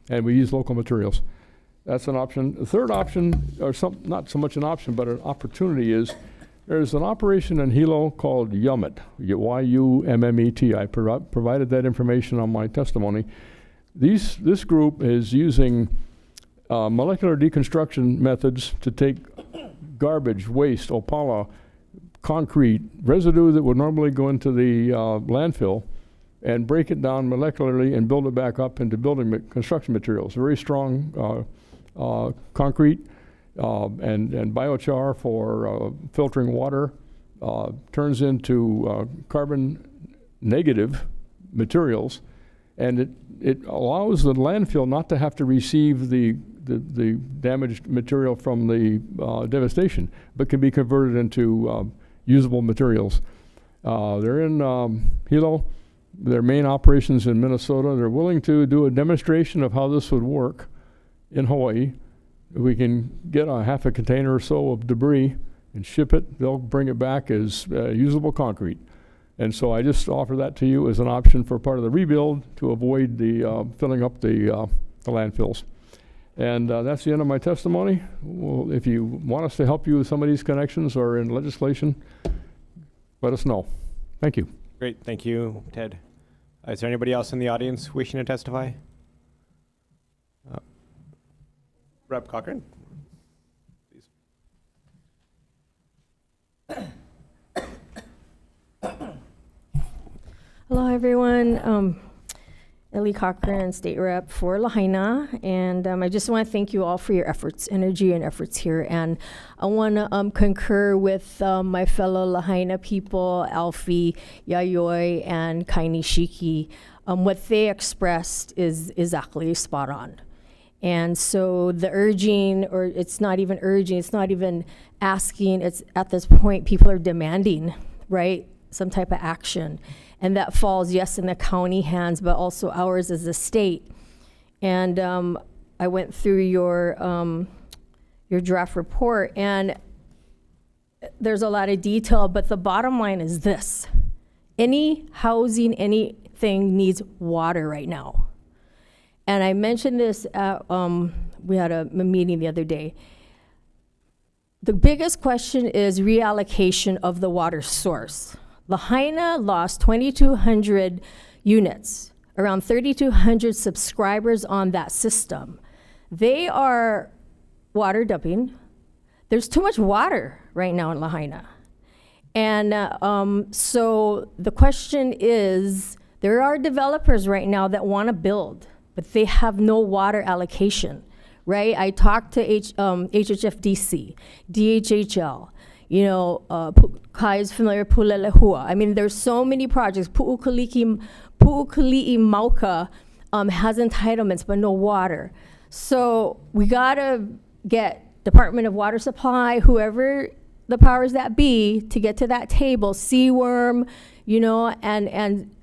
and we use local materials. That's an option. The third option, or not so much an option, but an opportunity is, there's an operation in Hilo called YUMMET, Y-U-M-M-E-T. I provided that information on my testimony. This group is using molecular deconstruction methods to take garbage, waste, opala, concrete, residue that would normally go into the landfill, and break it down molecularly and build it back up into construction materials. Very strong concrete. And biochar for filtering water turns into carbon negative materials, and it allows the landfill not to have to receive the damaged material from the devastation, but can be converted into usable materials. They're in Hilo. Their main operations in Minnesota. They're willing to do a demonstration of how this would work in Hawaii. We can get a half a container or so of debris and ship it. They'll bring it back as usable concrete. And so I just offer that to you as an option for part of the rebuild to avoid the filling up the landfills. And that's the end of my testimony. Well, if you want us to help you with some of these connections or in legislation, let us know. Thank you. Great, thank you, Ted. Is there anybody else in the audience wishing to testify? Rep. Cochran, please. Hello, everyone. Ellie Cochran, State Rep for Lahaina, and I just want to thank you all for your efforts, energy and efforts here. And I want to concur with my fellow Lahaina people, Alfie, Yayoi, and Kaini Shiki. What they expressed is exactly spot on. And so the urging, or it's not even urging, it's not even asking, it's at this point people are demanding, right, some type of action. And that falls, yes, in the county hands, but also ours as a state. And I went through your draft report, and there's a lot of detail, but the bottom line is this. Any housing, anything needs water right now. And I mentioned this at, we had a meeting the other day. The biggest question is reallocation of the water source. Lahaina lost 2,200 units, around 3,200 subscribers on that system. They are water dumping. There's too much water right now in Lahaina. And so the question is, there are developers right now that want to build, but they have no water allocation, right? I talked to HHFDC, DHHL, you know, Kai is familiar, Pulelehua. I mean, there's so many projects. Pu'ukali'i Mauka has entitlements, but no water. So we gotta get Department of Water Supply, whoever the powers that be, to get to that table, Seaworm, you know, and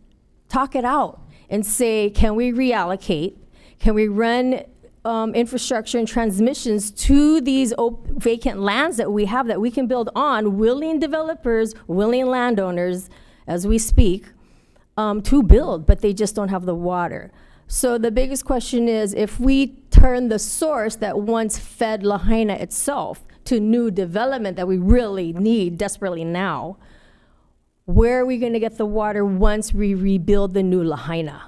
talk it out and say, can we reallocate? Can we run infrastructure and transmissions to these vacant lands that we have that we can build on, willing developers, willing landowners, as we speak, to build, but they just don't have the water. So the biggest question is, if we turn the source that once fed Lahaina itself to new development that we really need desperately now, where are we going to get the water once we rebuild the new Lahaina?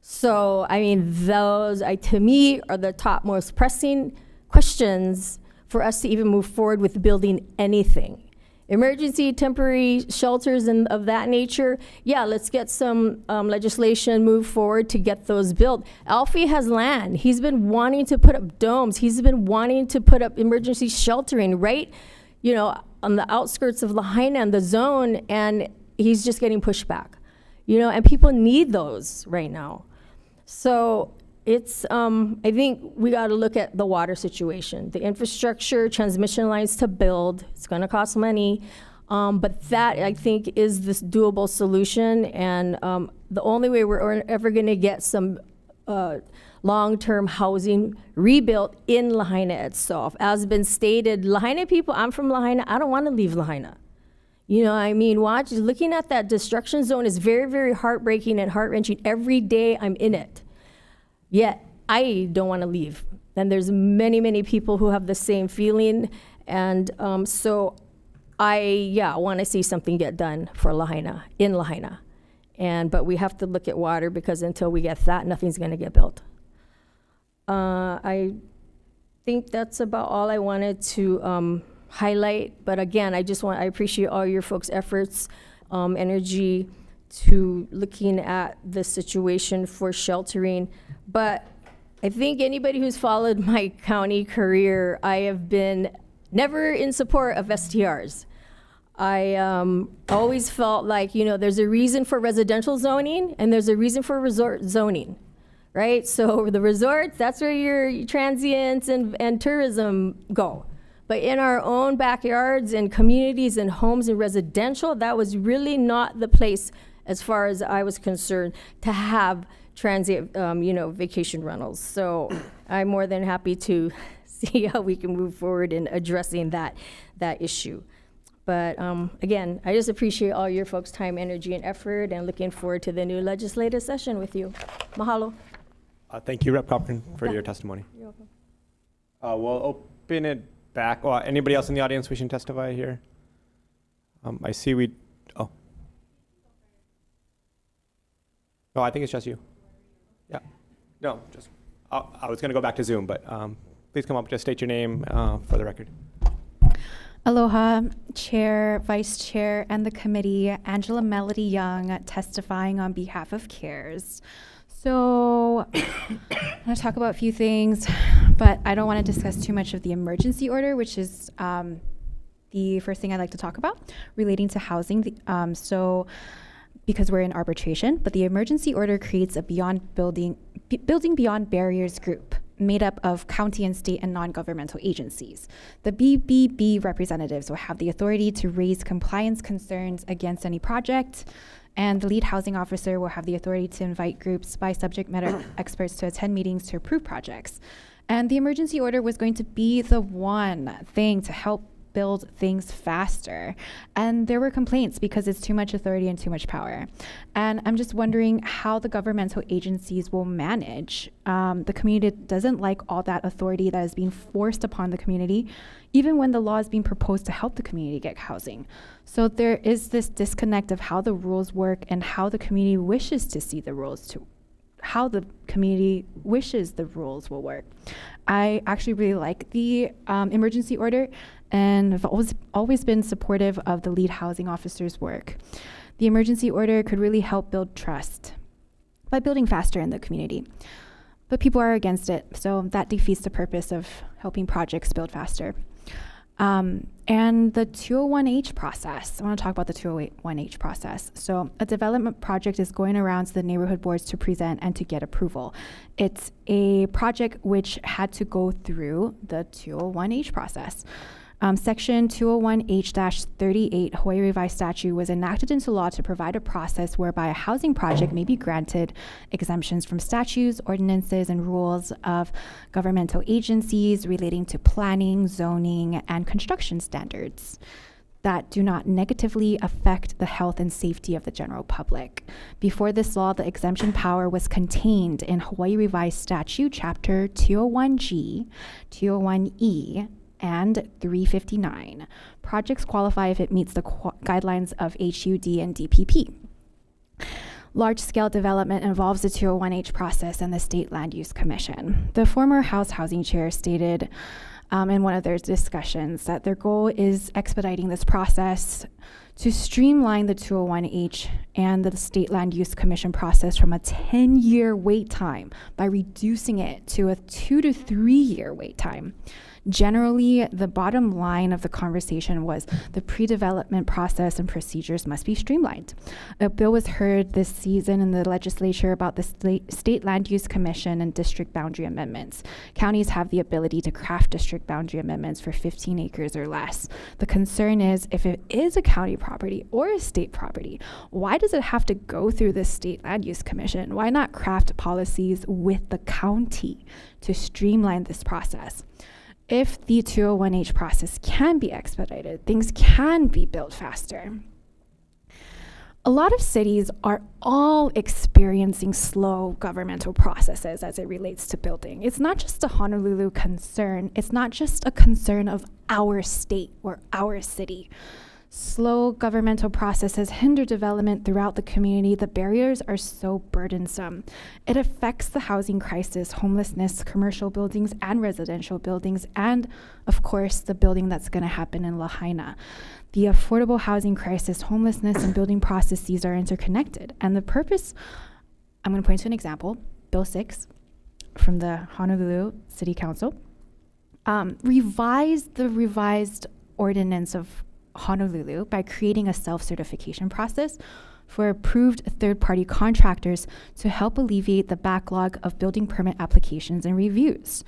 So, I mean, those, to me, are the top most pressing questions for us to even move forward with building anything. emergency temporary shelters and of that nature, yeah, let's get some legislation moved forward to get those built. Alfie has land. He's been wanting to put up domes. He's been wanting to put up emergency sheltering right, on the outskirts of Lahaina and the zone, and he's just getting pushed back, and people need those right now. So it's, I think we got to look at the water situation, the infrastructure, transmission lines to build. It's going to cost money, but that I think is this doable solution. And the only way we're ever going to get some long-term housing rebuilt in Lahaina itself. As been stated, Lahaina people, I'm from Lahaina, I don't want to leave Lahaina. Looking at that destruction zone is very, very heartbreaking and heart-wrenching. Every day I'm in it. Yet, I don't want to leave. And there's many, many people who have the same feeling. And so I want to see something get done for Lahaina, in Lahaina. But we have to look at water, because until we get that, nothing's going to get built. I think that's about all I wanted to highlight. But again, I appreciate all your folks' efforts, energy to looking at the situation for sheltering. But I think anybody who's followed my county career, I have been never in support of STRs. I always felt like, there's a reason for residential zoning and there's a reason for resort zoning, right? So the resorts, that's where your transients and tourism go. But in our own backyards and communities and homes and residential, that was really not the place, as far as I was concerned, to have transient, vacation rentals. So I'm more than happy to see how we can move forward in addressing that issue. But again, I just appreciate all your folks' time, energy, and effort, and looking forward to the new legislative session with you. Mahalo. Thank you, Rep. Cochran, for your testimony. You're welcome. We'll open it back. Anybody else in the audience wishing to testify here? I see No, I think it's just you. Yeah. No, just, I was going to go back to Zoom, but please come up, just state your name for the record. Aloha, Chair, Vice Chair, and the committee. Angela Melody Young, testifying on behalf of CARES. So I'm going to talk about a few things, but I don't want to discuss too much of the emergency order, which is the first thing I'd like to talk about relating to housing. Because we're in arbitration, but the emergency order creates a building beyond barriers group made up of county and state and non-governmental agencies. The BBB representatives will have the authority to raise compliance concerns against any project, and the lead housing officer will have the authority to invite groups by subject matter experts to attend meetings to approve projects. And the emergency order was going to be the one thing to help build things faster. And there were complaints because it's too much authority and too much power. And I'm just wondering how the governmental agencies will manage. The community doesn't like all that authority that is being forced upon the community, even when the law is being proposed to help the community get housing. So there is this disconnect of how the rules work and how the community wishes to see the rules how the community wishes the rules will work. I actually really like the emergency order, and I've always been supportive of the lead housing officer's work. The emergency order could really help build trust by building faster in the community. But people are against it, so that defeats the purpose of helping projects build faster. And the 201H process. I want to talk about the 201H process. So a development project is going around to the neighborhood boards to present and to get approval. It's a project which had to go through the 201H process. Section 201H-38 Hawaii Revised Statute was enacted into law to provide a process whereby a housing project may be granted exemptions from statutes, ordinances, and rules of governmental agencies relating to planning, zoning, and construction standards that do not negatively affect the health and safety of the general public. Before this law, the exemption power was contained in Hawaii Revised Statute Chapter 201G, 201E, and 359. Projects qualify if it meets the guidelines of HUD and DPP. Large-scale development involves the 201H process and the State Land Use Commission. The former House Housing Chair stated, in one of their discussions that their goal is expediting this process to streamline the 201H and the State Land Use Commission process from a 10-year wait time by reducing it to a 2 to 3 year wait time. Generally, the bottom line of the conversation was the pre-development process and procedures must be streamlined. A bill was heard this season in the legislature about the State Land Use Commission and district boundary amendments. Counties have the ability to craft district boundary amendments for 15 acres or less. The concern is if it is a county property or a state property, why does it have to go through the State Land Use Commission? Why not craft policies with the county to streamline this process? If the 201H process can be expedited, things can be built faster. A lot of cities are all experiencing slow governmental processes as it relates to building. It's not just a Honolulu concern. It's not just a concern of our state or our city. Slow governmental processes hinder development throughout the community. The barriers are so burdensome. It affects the housing crisis, homelessness, commercial buildings, and residential buildings, and of course, the building that's going to happen in Lahaina. The affordable housing crisis, homelessness, and building processes are interconnected. And the purpose, I'm going to point to an example, Bill 6 from the Honolulu City Council, revised the revised ordinance of Honolulu by creating a self-certification process for approved third-party contractors to help alleviate the backlog of building permit applications and reviews.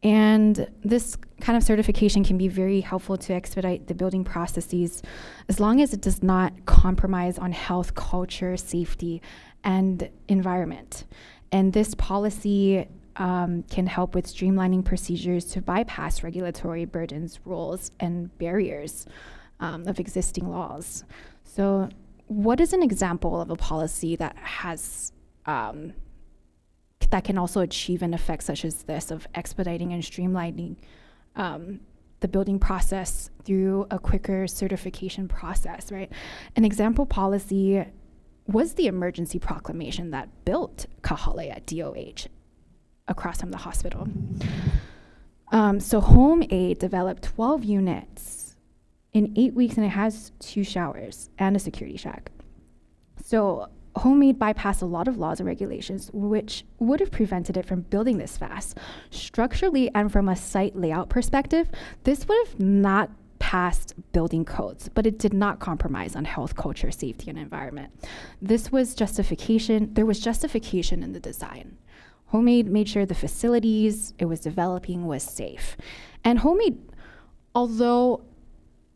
And this kind of certification can be very helpful to expedite the building processes as long as it does not compromise on health, culture, safety, and environment. And this policy can help with streamlining procedures to bypass regulatory burdens, rules, and barriers of existing laws. So what is an example of a policy that has that can also achieve an effect such as this of expediting and streamlining the building process through a quicker certification process, right? An example policy was the emergency proclamation that built Kahale at DOH across from the hospital. So Home Aid developed 12 units in 8 weeks, and it has 2 showers and a security shack. So Home Aid bypassed a lot of laws and regulations, which would have prevented it from building this fast. Structurally and from a site layout perspective, this would have not passed building codes, but it did not compromise on health, culture, safety, and environment. This was justification. There was justification in the design. Home Aid made sure the facilities it was developing was safe. And Home Aid, although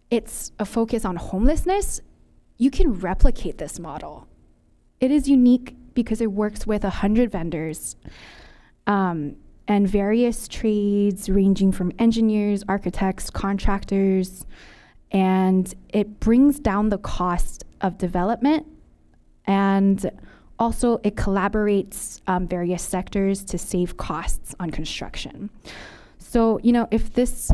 it's a focus on homelessness, you can replicate this model. It is unique because it works with 100 vendors and various trades ranging from engineers, architects, contractors, and it brings down the cost of development, and also it collaborates various sectors to save costs on construction. So, if this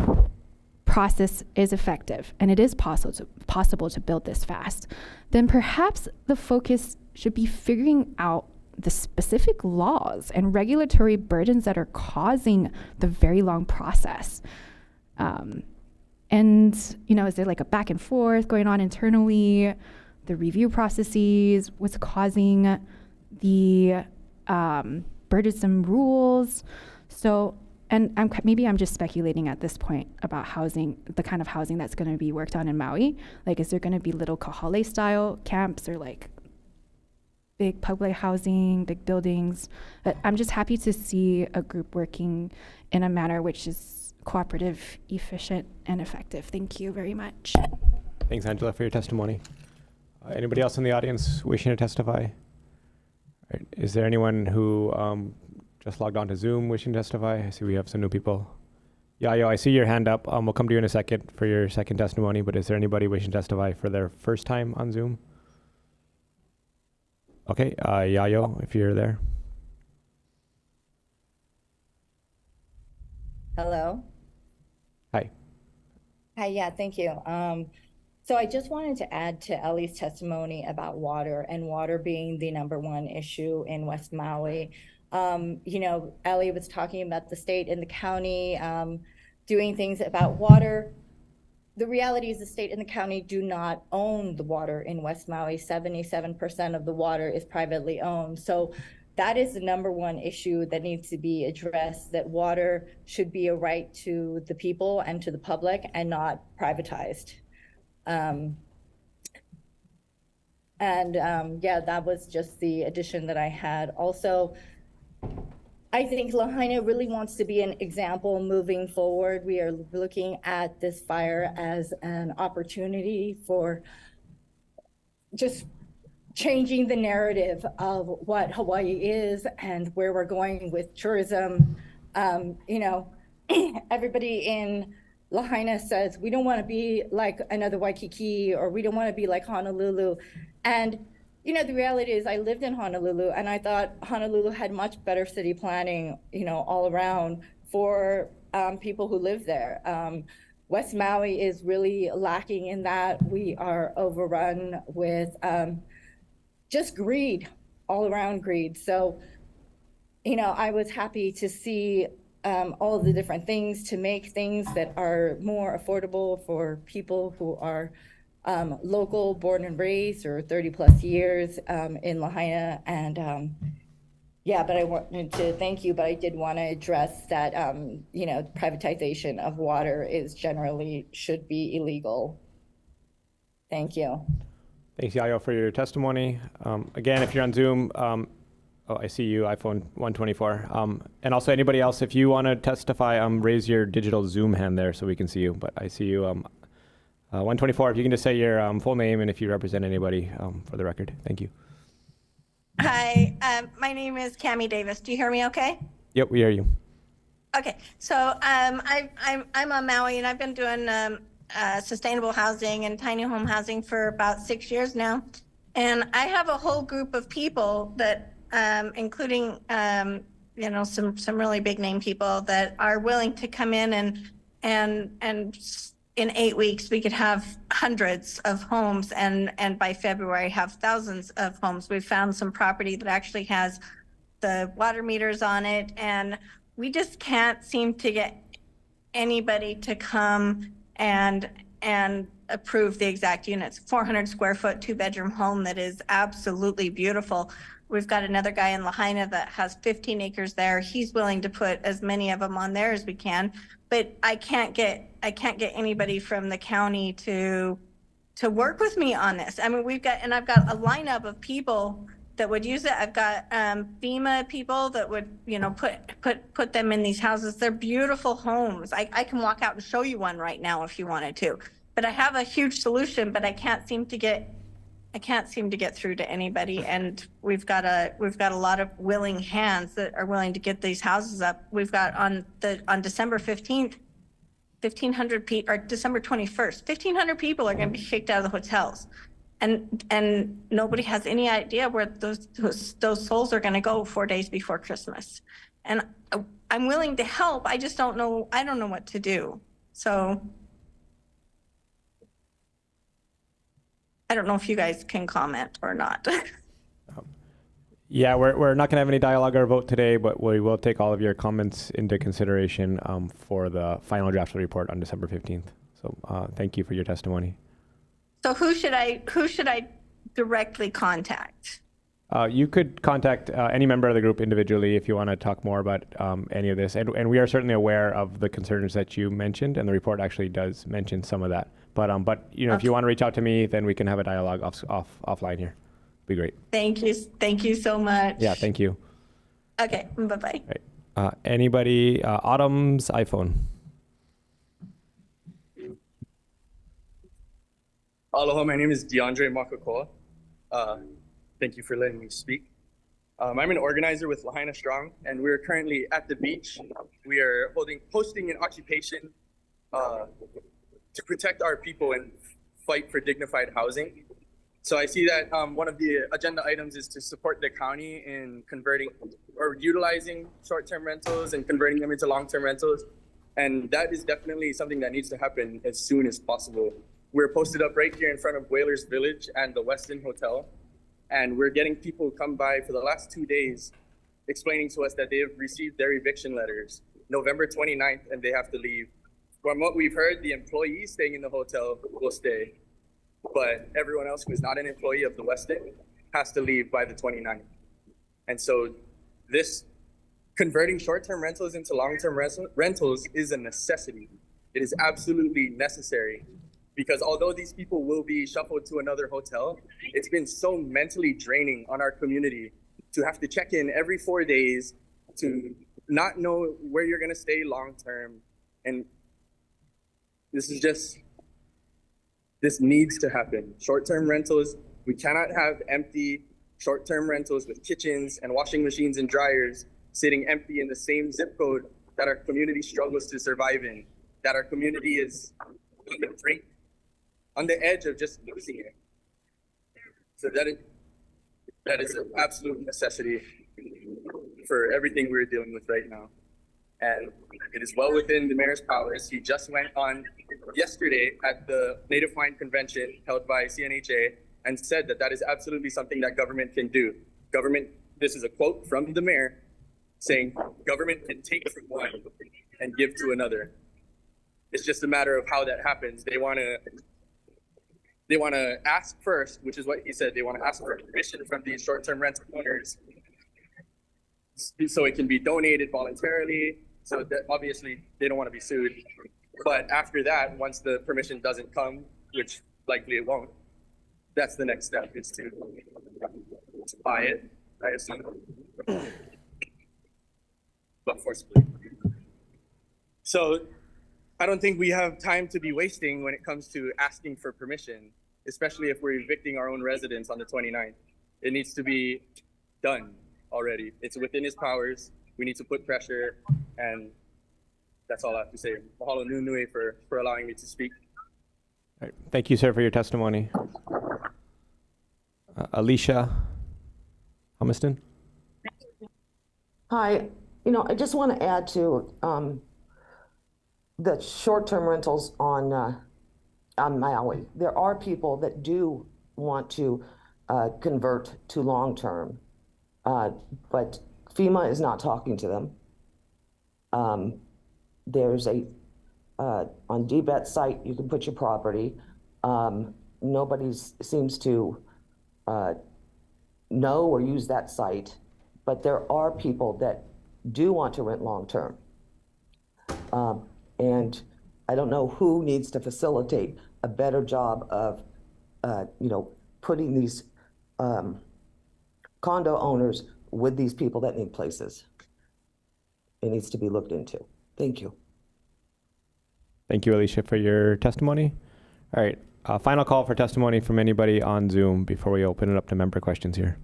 process is effective and it is possible to build this fast, then perhaps the focus should be figuring out the specific laws and regulatory burdens that are causing the very long process. Is there like a back and forth going on internally? The review processes, what's causing the burdensome rules? So, and maybe I'm just speculating at this point about housing, the kind of housing that's going to be worked on in Maui. Like, is there going to be little Kahale style camps or like big public housing, big buildings? But I'm just happy to see a group working in a manner which is cooperative, efficient, and effective. Thank you very much. Thanks, Angela, for your testimony. Anybody else in the audience wishing to testify? Right. Is there anyone who just logged on to Zoom wishing to testify? I see we have some new people. Yayo, I see your hand up. We'll come to you in a second for your second testimony, but is there anybody wishing to testify for their first time on Zoom? Okay, Yayo, if you're there. Hello. Hi. Hi, yeah, thank you. So I just wanted to add to Ellie's testimony about water and water being the #1 issue in West Maui. Ellie was talking about the state and the county doing things about water. The reality is the state and the county do not own the water in West Maui. 77% of the water is privately owned. So that is the number one issue that needs to be addressed, that water should be a right to the people and to the public and not privatized. Yeah, that was just the addition that I had. Also, I think Lahaina really wants to be an example moving forward. We are looking at this fire as an opportunity for just changing the narrative of what Hawaii is and where we're going with tourism. You know, everybody in Lahaina says, we don't want to be like another Waikiki, or we don't want to be like Honolulu. And, you know, the reality is I lived in Honolulu and I thought Honolulu had much better city planning, you know, all around for people who live there. West Maui is really lacking in that. We are overrun with just greed, all around greed. So, you know, I was happy to see all of the different things to make things that are more affordable for people who are local, born and raised, or 30 plus years in Lahaina. And yeah, but I wanted to thank you, but I did want to address that, you know, privatization of water is generally should be illegal. Thank you. Thanks, Yayo, for your testimony. Again, if you're on Zoom, oh, I see you, iPhone 124. And also anybody else, if you want to testify, raise your digital Zoom hand there so we can see you. But I see you, 124, if you can just say your full name and if you represent anybody for the record. Thank you. Hi, my name is Cammie Davis. Do you hear me okay? Yep, we hear you. Okay, so I'm on Maui and I've been doing sustainable housing and tiny home housing for about 6 years now. And I have a whole group of people that, including, you know, some really big name people that are willing to come in and in 8 weeks, we could have hundreds of homes and by February have thousands of homes. We've found some property that actually has the water meters on it, and we just can't seem to get anybody to come and approve the exact units. 400 square foot, 2-bedroom home that is absolutely beautiful. We've got another guy in Lahaina that has 15 acres there. He's willing to put as many of them on there as we can, but I can't get anybody from the county to work with me on this. I mean, I've got a lineup of people that would use it. I've got FEMA people that would, you know, put them in these houses. They're beautiful homes. I can walk out and show you one right now if you wanted to. But I have a huge solution, but I can't seem to get through to anybody. And we've got a lot of willing hands that are willing to get these houses up. We've got on December 15th, 1,500 people, or December 21st, 1,500 people are going to be kicked out of the hotels. And nobody has any idea where those souls are going to go 4 days before Christmas. And I'm willing to help. I just don't know. I don't know what to do. So I don't know if you guys can comment or not. Yeah, we're not going to have any dialogue or vote today, but we will take all of your comments into consideration for the final draft of the report on December 15th. So thank you for your testimony. So who should I directly contact? You could contact any member of the group individually if you want to talk more about any of this. And we are certainly aware of the concerns that you mentioned, and the report actually does mention some of that. But you know, okay. If you want to reach out to me, then we can have a dialogue offline here. Be great. Thank you. Thank you so much. Yeah, thank you. Okay, bye-bye. Right. Anybody, Autumn's iPhone? Aloha, my name is DeAndre Makakoa. Thank you for letting me speak. I'm an organizer with Lahaina Strong, and we're currently at the beach. We are hosting an occupation to protect our people and fight for dignified housing. So I see that one of the agenda items is to support the county in converting or utilizing short-term rentals and converting them into long-term rentals. And that is definitely something that needs to happen as soon as possible. We're posted up right here in front of Whalers Village and the Westin Hotel. And we're getting people come by for the last 2 days explaining to us that they have received their eviction letters November 29th and they have to leave from what we've heard, the employees staying in the hotel will stay, but everyone else who is not an employee of the Westin has to leave by the 29th. And so this converting short-term rentals into long-term rentals is a necessity. It is absolutely necessary, because although these people will be shuffled to another hotel, it's been so mentally draining on our community to have to check in every 4 days, to not know where you're gonna stay long-term. And this needs to happen. Short-term rentals, we cannot have empty short-term rentals with kitchens and washing machines and dryers sitting empty in the same zip code that our community struggles to survive in, that our community is on the edge of just losing it. So that is an absolute necessity for everything we're dealing with right now. And it is well within the mayor's powers. He just went on yesterday at the Native Hawaiian Convention held by CNHA and said that that is absolutely something that government can do. This is a quote from the mayor saying, government can take from one and give to another. It's just a matter of how that happens. They want to ask first, which is what he said. They want to ask for permission from these short-term rental owners so it can be donated voluntarily. So that obviously they don't want to be sued. But after that, once the permission doesn't come, which likely it won't, that's the next step, is to buy it, I assume. But forcibly. So I don't think we have time to be wasting when it comes to asking for permission, especially if we're evicting our own residents on the 29th. It needs to be done already. It's within his powers. We need to put pressure, and that's all I have to say. Mahalo nui for allowing me to speak. All right. Thank you, sir, for your testimony. Alicia Humiston. Hi, I just want to add to the short-term rentals on Maui. There are people that do want to convert to long-term, but FEMA is not talking to them. There's on DBET's site, you can put your property. Nobody seems to know or use that site, but there are people that do want to rent long-term. And I don't know who needs to facilitate a better job of, putting these condo owners with these people that need places. It needs to be looked into. Thank you. Thank you, Alicia, for your testimony. All right, final call for testimony from anybody on Zoom before we open it up to member questions here.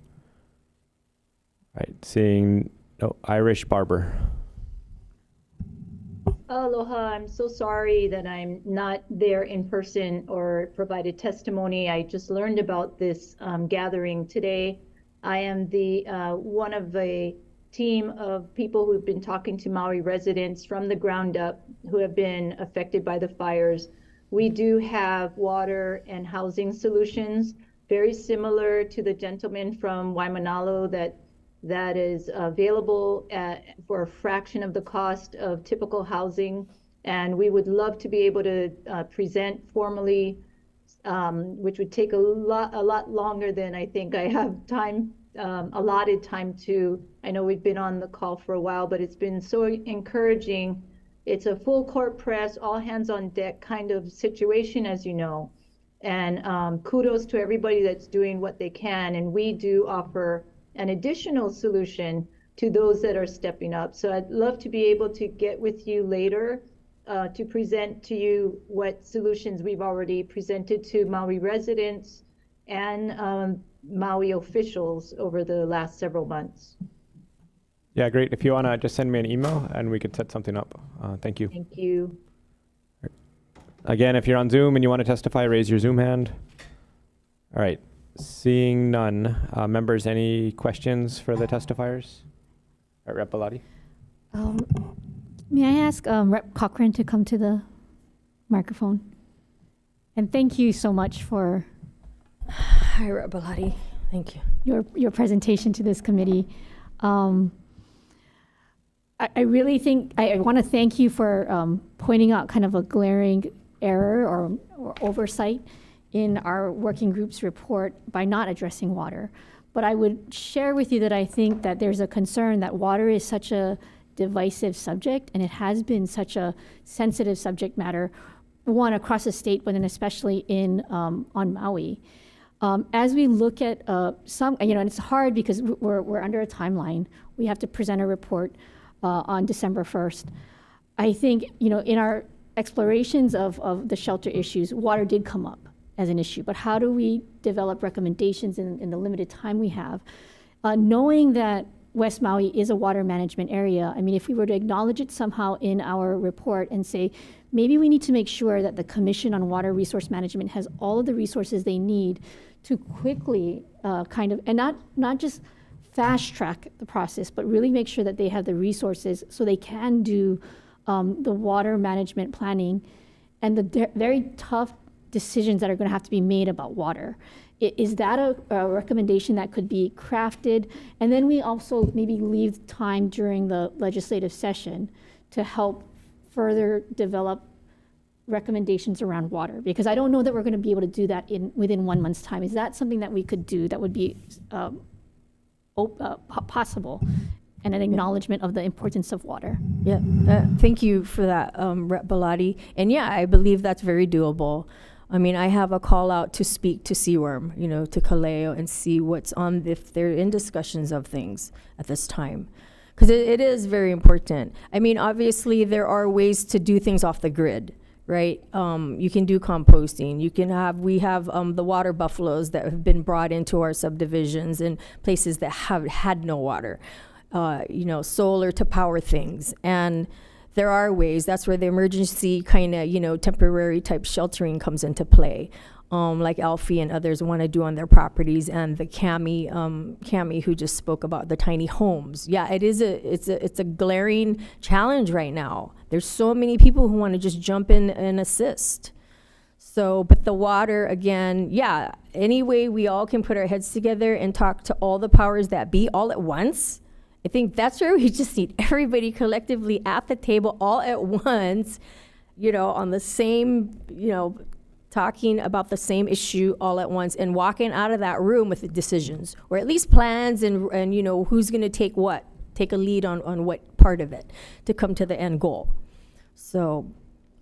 All right, seeing Irish Barber. Aloha, I'm so sorry that I'm not there in person or provided testimony. I just learned about this gathering today. I am the one of a team of people who've been talking to Maui residents from the ground up who have been affected by the fires. We do have water and housing solutions, very similar to the gentleman from Waimanalo that is available for a fraction of the cost of typical housing. And we would love to be able to present formally, which would take a lot longer than I think I have time, allotted time to. I know we've been on the call for a while, but it's been so encouraging. It's a full court press, all hands on deck kind of situation, as you know. And kudos to everybody that's doing what they can. And we do offer an additional solution to those that are stepping up. So I'd love to be able to get with you later to present to you what solutions we've already presented to Maui residents and Maui officials over the last several months. Yeah, great. If you want to just send me an email and we can set something up. Thank you. Thank you. Again, if you're on Zoom and you want to testify, raise your Zoom hand. All right. Seeing none. Members, any questions for the testifiers? All right, Rep. Belatti. May I ask Rep. Cochran to come to the microphone? And thank you so much for Hi, Rep. Belatti. Thank you. Your presentation to this committee. I really think, I want to thank you for pointing out kind of a glaring error or oversight in our working group's report by not addressing water. But I would share with you that I think that there's a concern that water is such a divisive subject, and it has been such a sensitive subject matter, one, across the state, but then especially on Maui. As we look at some, and it's hard because we're under a timeline. We have to present a report on December 1st. I think, in our explorations of the shelter issues, water did come up as an issue, but how do we develop recommendations in the limited time we have? Knowing that West Maui is a water management area, I mean, if we were to acknowledge it somehow in our report and say, maybe we need to make sure that the Commission on Water Resource Management has all of the resources they need to quickly and not just fast track the process, but really make sure that they have the resources so they can do the water management planning and the very tough decisions that are going to have to be made about water. Is that a recommendation that could be crafted? And then we also maybe leave time during the legislative session to help further develop recommendations around water, because I don't know that we're going to be able to do that within 1 month's time. Is that something that we could do that would be possible, and an acknowledgement of the importance of water? Yeah, thank you for that, Rep. Belatti. And yeah, I believe that's very doable. I mean, I have a call out to speak to CWORM, to Kaleo, and see what's on, if they're in discussions of things at this time. Because it is very important. I mean, obviously, there are ways to do things off the grid, right? You can do composting. We have the water buffaloes that have been brought into our subdivisions in places that have had no water, solar to power things. And there are ways. That's where the emergency kind of, temporary type sheltering comes into play, like Alfie and others want to do on their properties, and the Cami who just spoke about the tiny homes. Yeah, it's a glaring challenge right now. There's so many people who want to just jump in and assist. So, but the water, again, yeah, any way we all can put our heads together and talk to all the powers that be all at once. I think that's where we just need everybody collectively at the table all at once, on the same, talking about the same issue all at once, and walking out of that room with the decisions, or at least plans, and who's going to take a lead on what part of it to come to the end goal. So,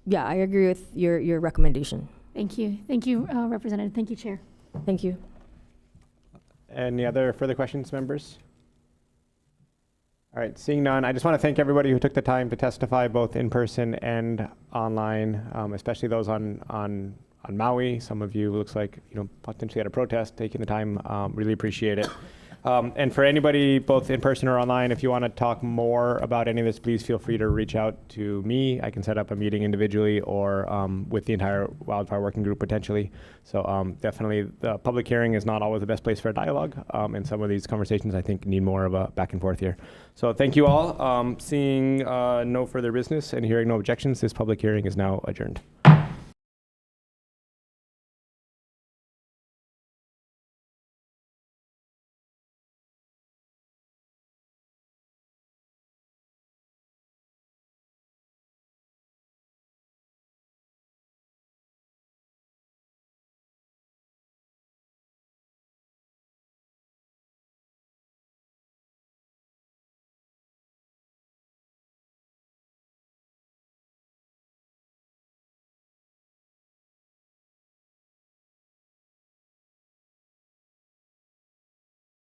yeah, I agree with your recommendation. Thank you, Representative. Thank you, Chair. Thank you. Any other further questions, members? All right, seeing none, I just want to thank everybody who took the time to testify, both in person and online, especially those on Maui. Some of you, looks like, potentially at a protest, taking the time. Really appreciate it. And for anybody, both in person or online, if you want to talk more about any of this, please feel free to reach out to me. I can set up a meeting individually or with the entire wildfire working group potentially. So definitely the public hearing is not always the best place for a dialogue. And some of these conversations, I think, need more of a back and forth here. So thank you all. Seeing no further business and hearing no objections, this public hearing is now adjourned.